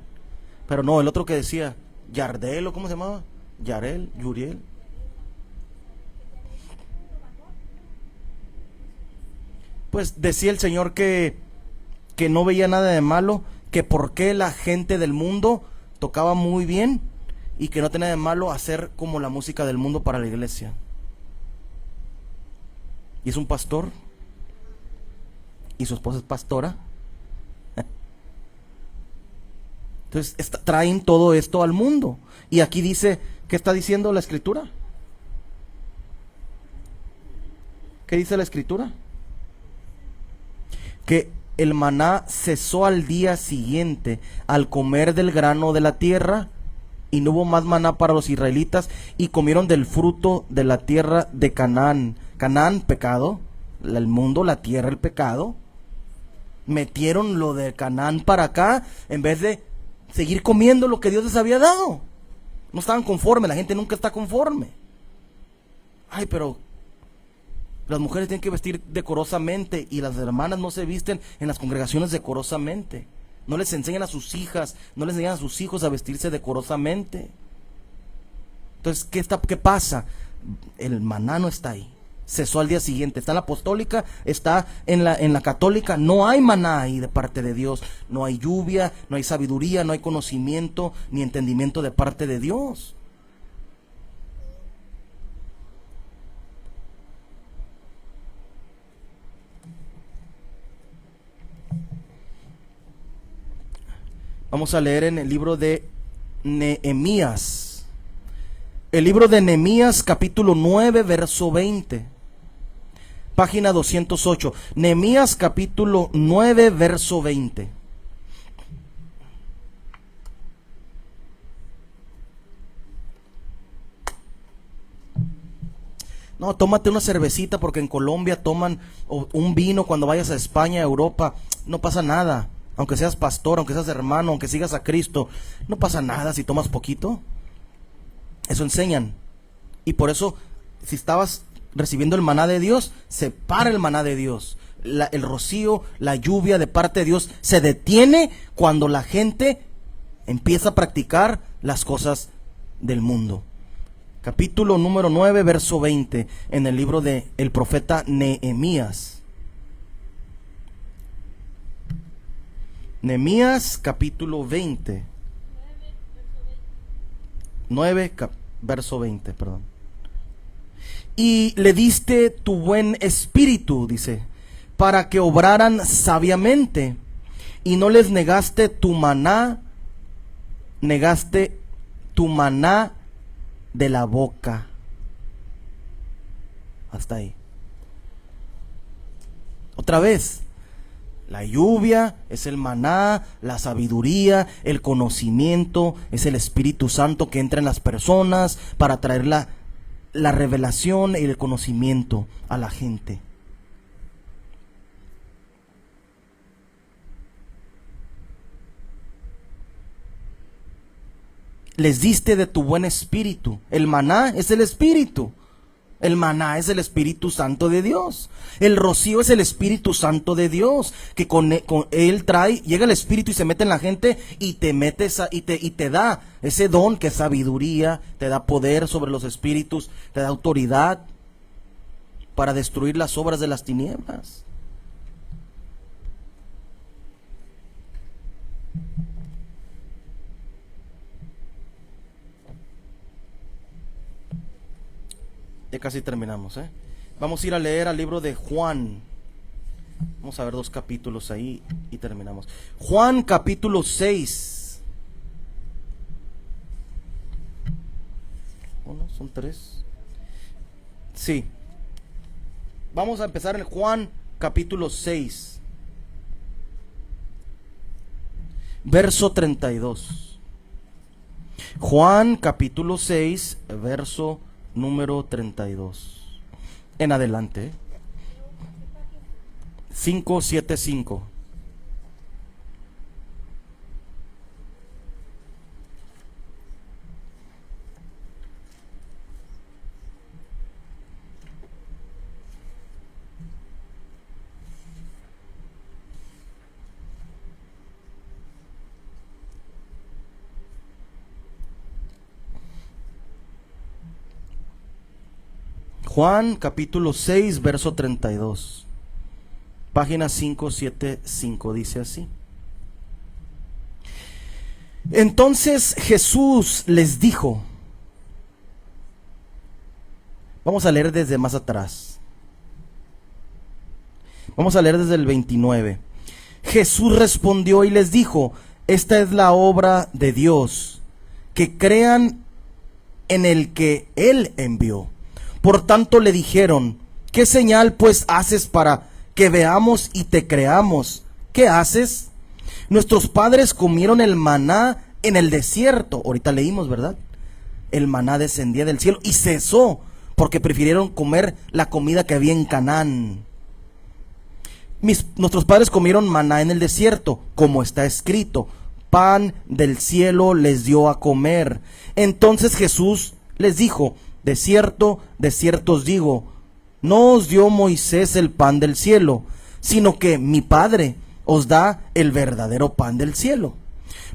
Pero no, el otro que decía, Yardel, ¿o cómo se llamaba? Yuriel. Pues decía el Señor que no veía nada de malo, que por qué la gente del mundo tocaba muy bien y que no tenía de malo hacer como la música del mundo para la iglesia. Y es un pastor y su esposa es pastora. Entonces traen todo esto al mundo. Y aquí dice, ¿qué está diciendo la Escritura? ¿Qué dice la Escritura? Que el maná cesó al día siguiente al comer del grano de la tierra, y no hubo más maná para los israelitas, y comieron del fruto de la tierra de Canaán. Canaán, pecado, el mundo, la tierra, el pecado. Metieron lo de Canaán para acá en vez de seguir comiendo lo que Dios les había dado. No estaban conformes, la gente nunca está conforme. Ay, pero las mujeres tienen que vestir decorosamente y las hermanas no se visten en las congregaciones decorosamente. No les enseñan a sus hijas, no les enseñan a sus hijos a vestirse decorosamente. Entonces, ¿qué pasa? El maná no está ahí. Cesó al día siguiente. Está en la apostólica, está en la católica. No hay maná ahí de parte de Dios. No hay lluvia, no hay sabiduría, no hay conocimiento ni entendimiento de parte de Dios. Vamos a leer en el libro de Nehemías. El libro de Nehemías, capítulo 9, verso 20. Página 208. Nehemías, capítulo 9, verso 20. No, tómate una cervecita porque en Colombia toman un vino cuando vayas a España, a Europa. No pasa nada. Aunque seas pastor, aunque seas hermano, aunque sigas a Cristo, no pasa nada si tomas poquito. Eso enseñan. Y por eso, si estabas recibiendo el maná de Dios, separa el maná de Dios. el rocío, la lluvia de parte de Dios se detiene cuando la gente empieza a practicar las cosas del mundo. Capítulo número 9, verso 20, en el libro de el profeta Nehemías. Nehemías capítulo 20. 9, verso 20, perdón. Y le diste tu buen espíritu, dice, para que obraran sabiamente, y no les negaste tu maná de la boca. Hasta ahí. Otra vez, la lluvia es el maná, la sabiduría, el conocimiento, es el Espíritu Santo que entra en las personas para traer la revelación y el conocimiento a la gente. Les diste de tu buen espíritu. El maná es el espíritu. El maná es el Espíritu Santo de Dios. El rocío es el Espíritu Santo de Dios, que con él trae, llega el Espíritu y se mete en la gente y te metes y te da ese don que es sabiduría, te da poder sobre los espíritus, te da autoridad para destruir las obras de las tinieblas. Ya casi terminamos, Vamos a ir a leer al libro de Juan. Vamos a ver 2 capítulos ahí y terminamos. Juan capítulo 6. Bueno, son 3. Sí. Vamos a empezar en Juan capítulo 6. Verso 32. Juan capítulo 6, verso número 32. En adelante. 575. Juan capítulo 6, verso 32. Página 575, dice así. Entonces Jesús les dijo. Vamos a leer desde más atrás. Vamos a leer desde el 29. Jesús respondió y les dijo: esta es la obra de Dios, que crean en el que Él envió. Por tanto le dijeron: ¿qué señal pues haces para que veamos y te creamos? ¿Qué haces? Nuestros padres comieron el maná en el desierto. Ahorita leímos, ¿verdad? El maná descendía del cielo y cesó porque prefirieron comer la comida que había en Canaán. Nuestros padres comieron maná en el desierto, como está escrito: pan del cielo les dio a comer. Entonces Jesús les dijo: de cierto os digo, no os dio Moisés el pan del cielo, sino que mi Padre os da el verdadero pan del cielo.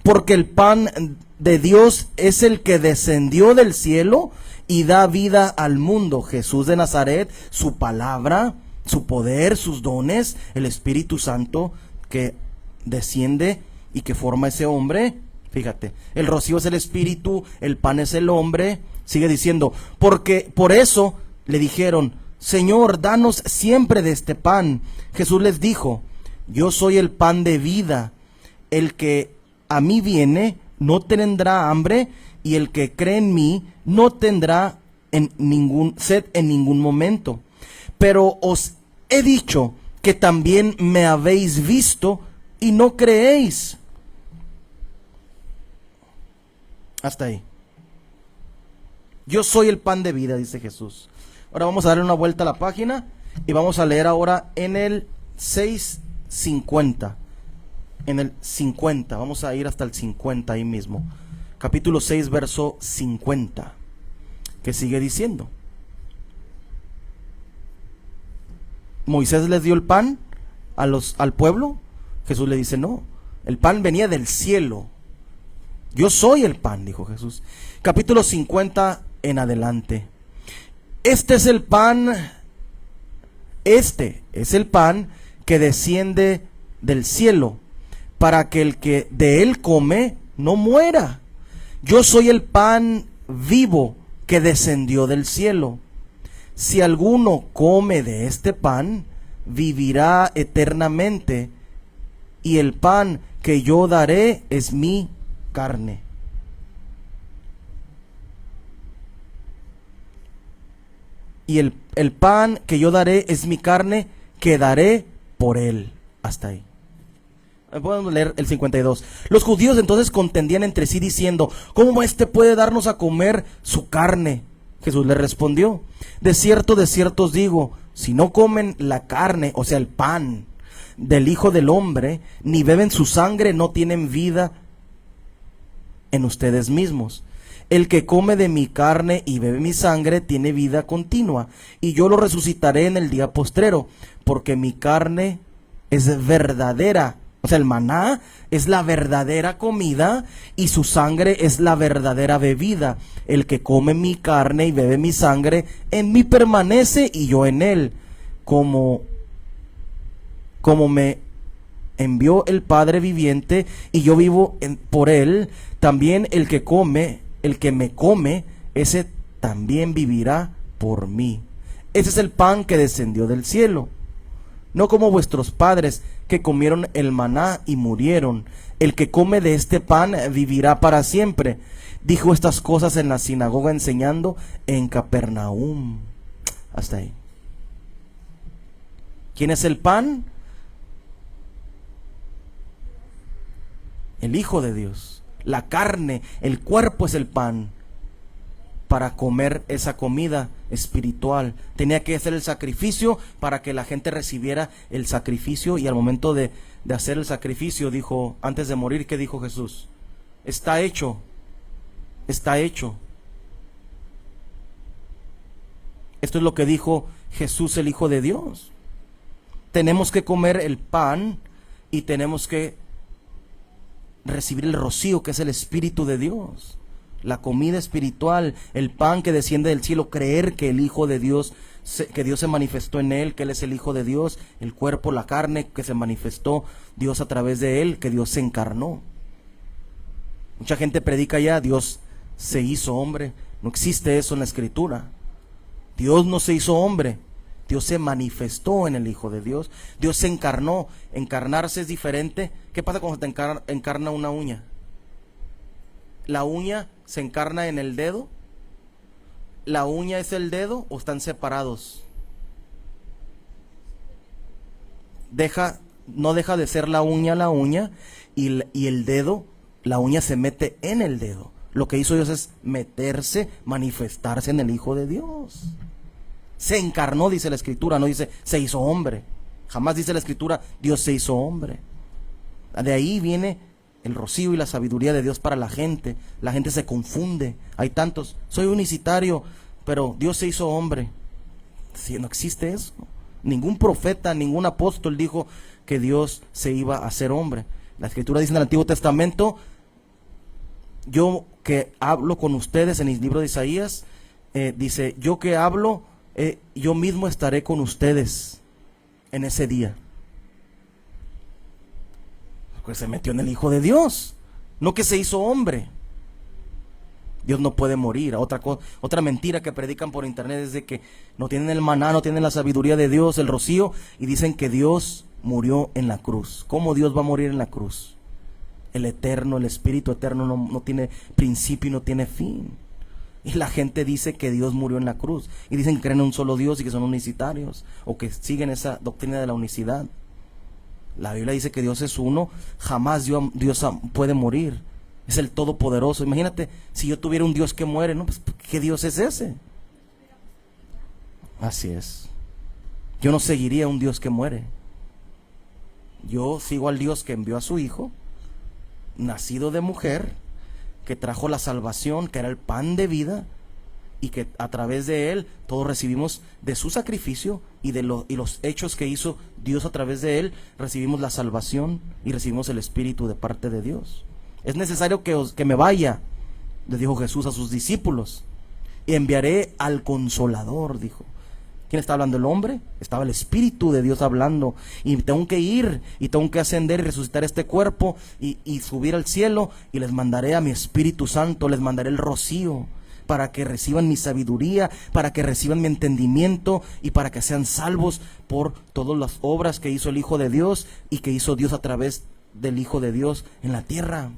Porque el pan de Dios es el que descendió del cielo y da vida al mundo. Jesús de Nazaret, su palabra, su poder, sus dones, el Espíritu Santo que desciende y que forma ese hombre. Fíjate, el rocío es el Espíritu, el pan es el hombre. Sigue diciendo: porque por eso le dijeron: Señor, danos siempre de este pan. Jesús les dijo: yo soy el pan de vida. El que a mí viene no tendrá hambre, y el que cree en mí no tendrá sed en ningún momento. Pero os he dicho que también me habéis visto y no creéis. Hasta ahí. Yo soy el pan de vida, dice Jesús. Ahora vamos a darle una vuelta a la página y vamos a leer ahora en el 6:50. En el 50, vamos a ir hasta el 50 ahí mismo. Capítulo 6, verso 50. Que sigue diciendo: Moisés les dio el pan al pueblo? Jesús le dice, no, el pan venía del cielo. Yo soy el pan, dijo Jesús. Capítulo 50 en adelante. Este es el pan que desciende del cielo, para que el que de él come no muera. Yo soy el pan vivo que descendió del cielo. Si alguno come de este pan, vivirá eternamente, y el pan que yo daré es mi carne. Y el pan que yo daré es mi carne, que daré por él. Hasta ahí. Podemos leer el 52. Los judíos entonces contendían entre sí diciendo, ¿cómo éste puede darnos a comer su carne? Jesús le respondió, de cierto os digo, si no comen la carne, o sea el pan del Hijo del Hombre, ni beben su sangre, no tienen vida en ustedes mismos. El que come de mi carne y bebe mi sangre tiene vida continua, y yo lo resucitaré en el día postrero, porque mi carne es verdadera. O sea, el maná es la verdadera comida y su sangre es la verdadera bebida. El que come mi carne y bebe mi sangre, en mí permanece y yo en él. Como me envió el Padre viviente y yo vivo por él, también el que me come, ese también vivirá por mí. Ese es el pan que descendió del cielo. No como vuestros padres, que comieron el maná y murieron. El que come de este pan vivirá para siempre. Dijo estas cosas en la sinagoga enseñando en Capernaum. Hasta ahí. ¿Quién es el pan? El Hijo de Dios. La carne, el cuerpo es el pan. Para comer esa comida espiritual tenía que hacer el sacrificio para que la gente recibiera el sacrificio, y al momento de hacer el sacrificio dijo, antes de morir, ¿qué dijo Jesús? Está hecho, está hecho. Esto es lo que dijo Jesús, el Hijo de Dios. Tenemos que comer el pan y tenemos que recibir el rocío, que es el Espíritu de Dios. La comida espiritual, el pan que desciende del cielo, creer que el Hijo de Dios, que Dios se manifestó en él, que él es el Hijo de Dios, el cuerpo, la carne, que se manifestó Dios a través de él, que Dios se encarnó. Mucha gente predica ya, Dios se hizo hombre. No existe eso en la Escritura. Dios no se hizo hombre, Dios se manifestó en el Hijo de Dios. Dios se encarnó. Encarnarse es diferente. ¿Qué pasa cuando te encarna una uña? ¿La uña se encarna en el dedo? ¿La uña es el dedo o están separados? No deja de ser la uña y el dedo, la uña se mete en el dedo. Lo que hizo Dios es meterse, manifestarse en el Hijo de Dios. Se encarnó, dice la Escritura, no dice se hizo hombre. Jamás dice la Escritura Dios se hizo hombre. De ahí viene el rocío y la sabiduría de Dios para la gente. La gente se confunde. Hay tantos, soy unicitario, pero Dios se hizo hombre. Si no existe eso. Ningún profeta, ningún apóstol dijo que Dios se iba a hacer hombre. La Escritura dice en el Antiguo Testamento, yo que hablo con ustedes, en el libro de Isaías, dice, yo que hablo, yo mismo estaré con ustedes en ese día. Pues se metió en el Hijo de Dios, no que se hizo hombre. Dios no puede morir. Otra mentira que predican por internet es de que no tienen el maná, no tienen la sabiduría de Dios, el rocío, y dicen que Dios murió en la cruz. ¿Cómo Dios va a morir en la cruz? El eterno, el Espíritu eterno no tiene principio y no tiene fin. Y la gente dice que Dios murió en la cruz, y dicen que creen en un solo Dios y que son unicitarios, o que siguen esa doctrina de la unicidad. La Biblia dice que Dios es uno, jamás Dios puede morir. Es el Todopoderoso. Imagínate, si yo tuviera un Dios que muere, ¿no? Pues, ¿qué Dios es ese? Así es. Yo no seguiría a un Dios que muere. Yo sigo al Dios que envió a su Hijo, nacido de mujer, que trajo la salvación, que era el pan de vida, y que a través de Él todos recibimos de su sacrificio y de los hechos que hizo Dios a través de Él, recibimos la salvación y recibimos el Espíritu de parte de Dios. Es necesario que me vaya, le dijo Jesús a sus discípulos, y enviaré al Consolador, dijo. ¿Quién está hablando? ¿El hombre? Estaba el Espíritu de Dios hablando. Y tengo que ir, y tengo que ascender y resucitar este cuerpo, y subir al cielo, y les mandaré a mi Espíritu Santo, les mandaré el rocío, para que reciban mi sabiduría, para que reciban mi entendimiento, y para que sean salvos por todas las obras que hizo el Hijo de Dios, y que hizo Dios a través del Hijo de Dios en la tierra.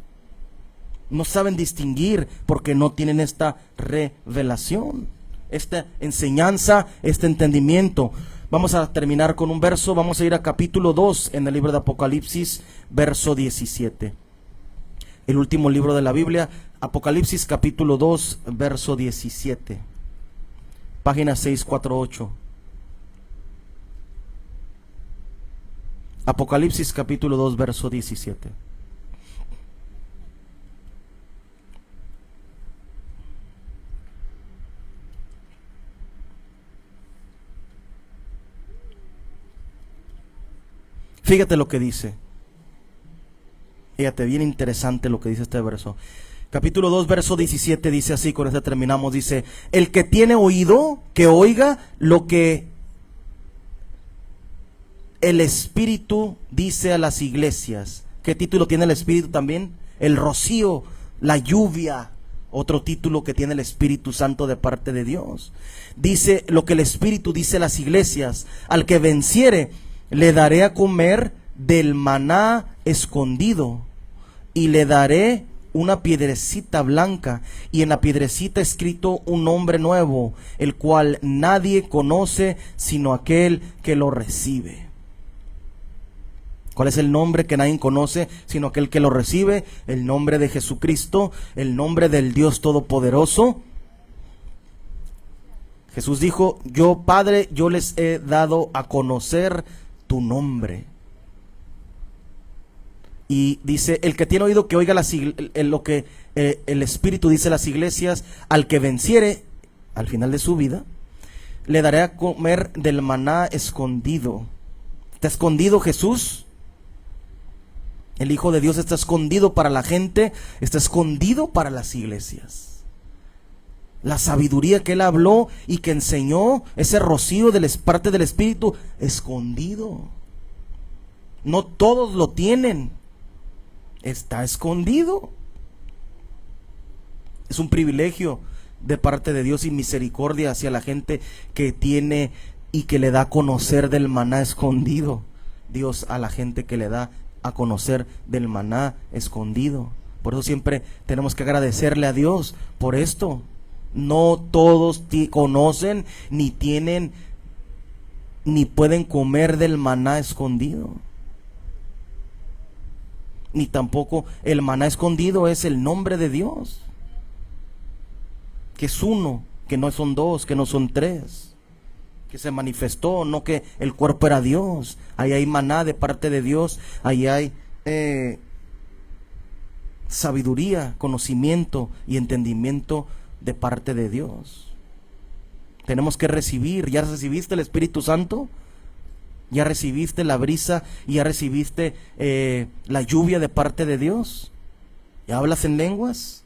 No saben distinguir porque no tienen esta revelación, esta enseñanza, este entendimiento. Vamos a terminar con un verso. Vamos a ir a capítulo 2 en el libro de Apocalipsis, verso 17. El último libro de la Biblia, Apocalipsis capítulo 2, verso 17. Página 648. Apocalipsis capítulo 2, verso 17. Fíjate lo que dice. Fíjate, bien interesante lo que dice este verso. Capítulo 2, verso 17 dice así, con este terminamos, dice: el que tiene oído, que oiga lo que el Espíritu dice a las iglesias. ¿Qué título tiene el Espíritu también? El rocío, la lluvia. Otro título que tiene el Espíritu Santo de parte de Dios. Dice lo que el Espíritu dice a las iglesias: al que venciere, le daré a comer del maná escondido, y le daré una piedrecita blanca, y en la piedrecita escrito un nombre nuevo, el cual nadie conoce sino aquel que lo recibe. ¿Cuál es el nombre que nadie conoce sino aquel que lo recibe? El nombre de Jesucristo, el nombre del Dios Todopoderoso. Jesús dijo: yo, Padre, yo les he dado a conocer tu nombre. Y dice: el que tiene oído, que oiga lo que el Espíritu dice a las iglesias. Al que venciere, al final de su vida, le daré a comer del maná escondido. ¿Está escondido Jesús? El Hijo de Dios está escondido para la gente, está escondido para las iglesias. La sabiduría que Él habló y que enseñó, ese rocío de parte del Espíritu, escondido. No todos lo tienen. Está escondido. Es un privilegio de parte de Dios y misericordia hacia la gente que tiene y que le da a conocer del maná escondido. Dios a la gente que le da a conocer del maná escondido. Por eso siempre tenemos que agradecerle a Dios por esto. No todos conocen, ni tienen, ni pueden comer del maná escondido. Ni tampoco el maná escondido es el nombre de Dios, que es uno, que no son dos, que no son tres, que se manifestó, no que el cuerpo era Dios. Ahí hay maná de parte de Dios, ahí hay sabiduría, conocimiento y entendimiento de parte de Dios. Tenemos que recibir. ¿Ya recibiste el Espíritu Santo? ¿Ya recibiste la brisa? ¿Ya recibiste la lluvia de parte de Dios? ¿Ya hablas en lenguas?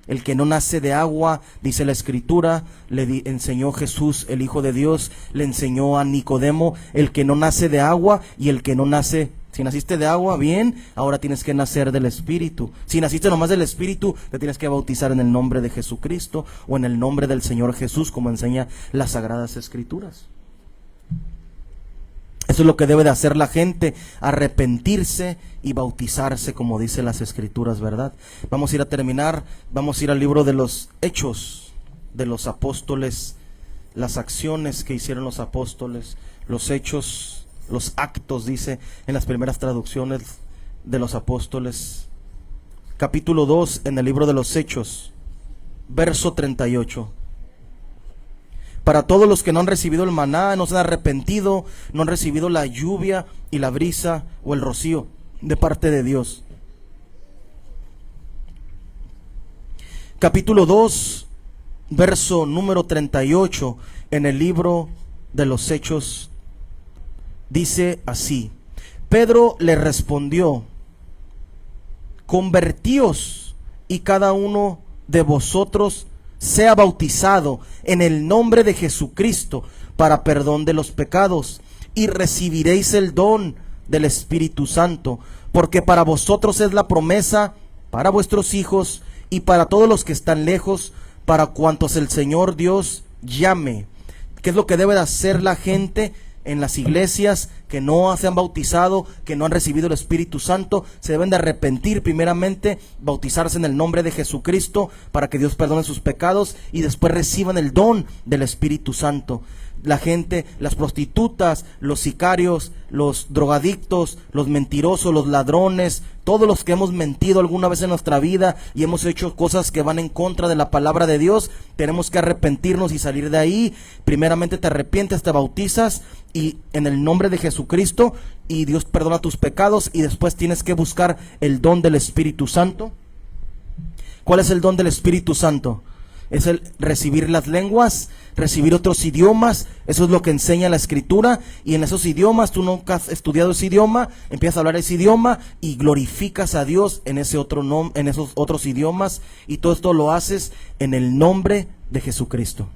El que no nace de agua, dice la Escritura, enseñó Jesús, el Hijo de Dios, le enseñó a Nicodemo: el que no nace de agua y el que no nace. Si naciste de agua, bien, ahora tienes que nacer del Espíritu. Si naciste nomás del Espíritu, te tienes que bautizar en el nombre de Jesucristo o en el nombre del Señor Jesús, como enseña las Sagradas Escrituras. Eso es lo que debe de hacer la gente: arrepentirse y bautizarse, como dice las Escrituras, ¿verdad? Vamos a ir a terminar, vamos a ir al libro de los Hechos de los Apóstoles, las acciones que hicieron los apóstoles, los hechos, los actos, dice en las primeras traducciones de los apóstoles. Capítulo 2 en el libro de los Hechos, verso 38. Para todos los que no han recibido el maná, no se han arrepentido, no han recibido la lluvia y la brisa o el rocío de parte de Dios. Capítulo 2, verso número 38 en el libro de los Hechos, dice así: Pedro le respondió: convertíos y cada uno de vosotros sea bautizado en el nombre de Jesucristo para perdón de los pecados, y recibiréis el don del Espíritu Santo, porque para vosotros es la promesa, para vuestros hijos y para todos los que están lejos, para cuantos el Señor Dios llame. ¿Qué es lo que debe de hacer la gente en las iglesias que no se han bautizado, que no han recibido el Espíritu Santo? Se deben de arrepentir primeramente, bautizarse en el nombre de Jesucristo para que Dios perdone sus pecados y después reciban el don del Espíritu Santo. La gente, las prostitutas, los sicarios, los drogadictos, los mentirosos, los ladrones, todos los que hemos mentido alguna vez en nuestra vida y hemos hecho cosas que van en contra de la palabra de Dios, tenemos que arrepentirnos y salir de ahí. Primeramente te arrepientes, te bautizas y en el nombre de Jesucristo, y Dios perdona tus pecados, y después tienes que buscar el don del Espíritu Santo. ¿Cuál es el don del Espíritu Santo? Es el recibir las lenguas, recibir otros idiomas. Eso es lo que enseña la Escritura. Y en esos idiomas, tú nunca has estudiado ese idioma, empiezas a hablar ese idioma y glorificas a Dios en ese en esos otros idiomas. Y todo esto lo haces en el nombre de Jesucristo.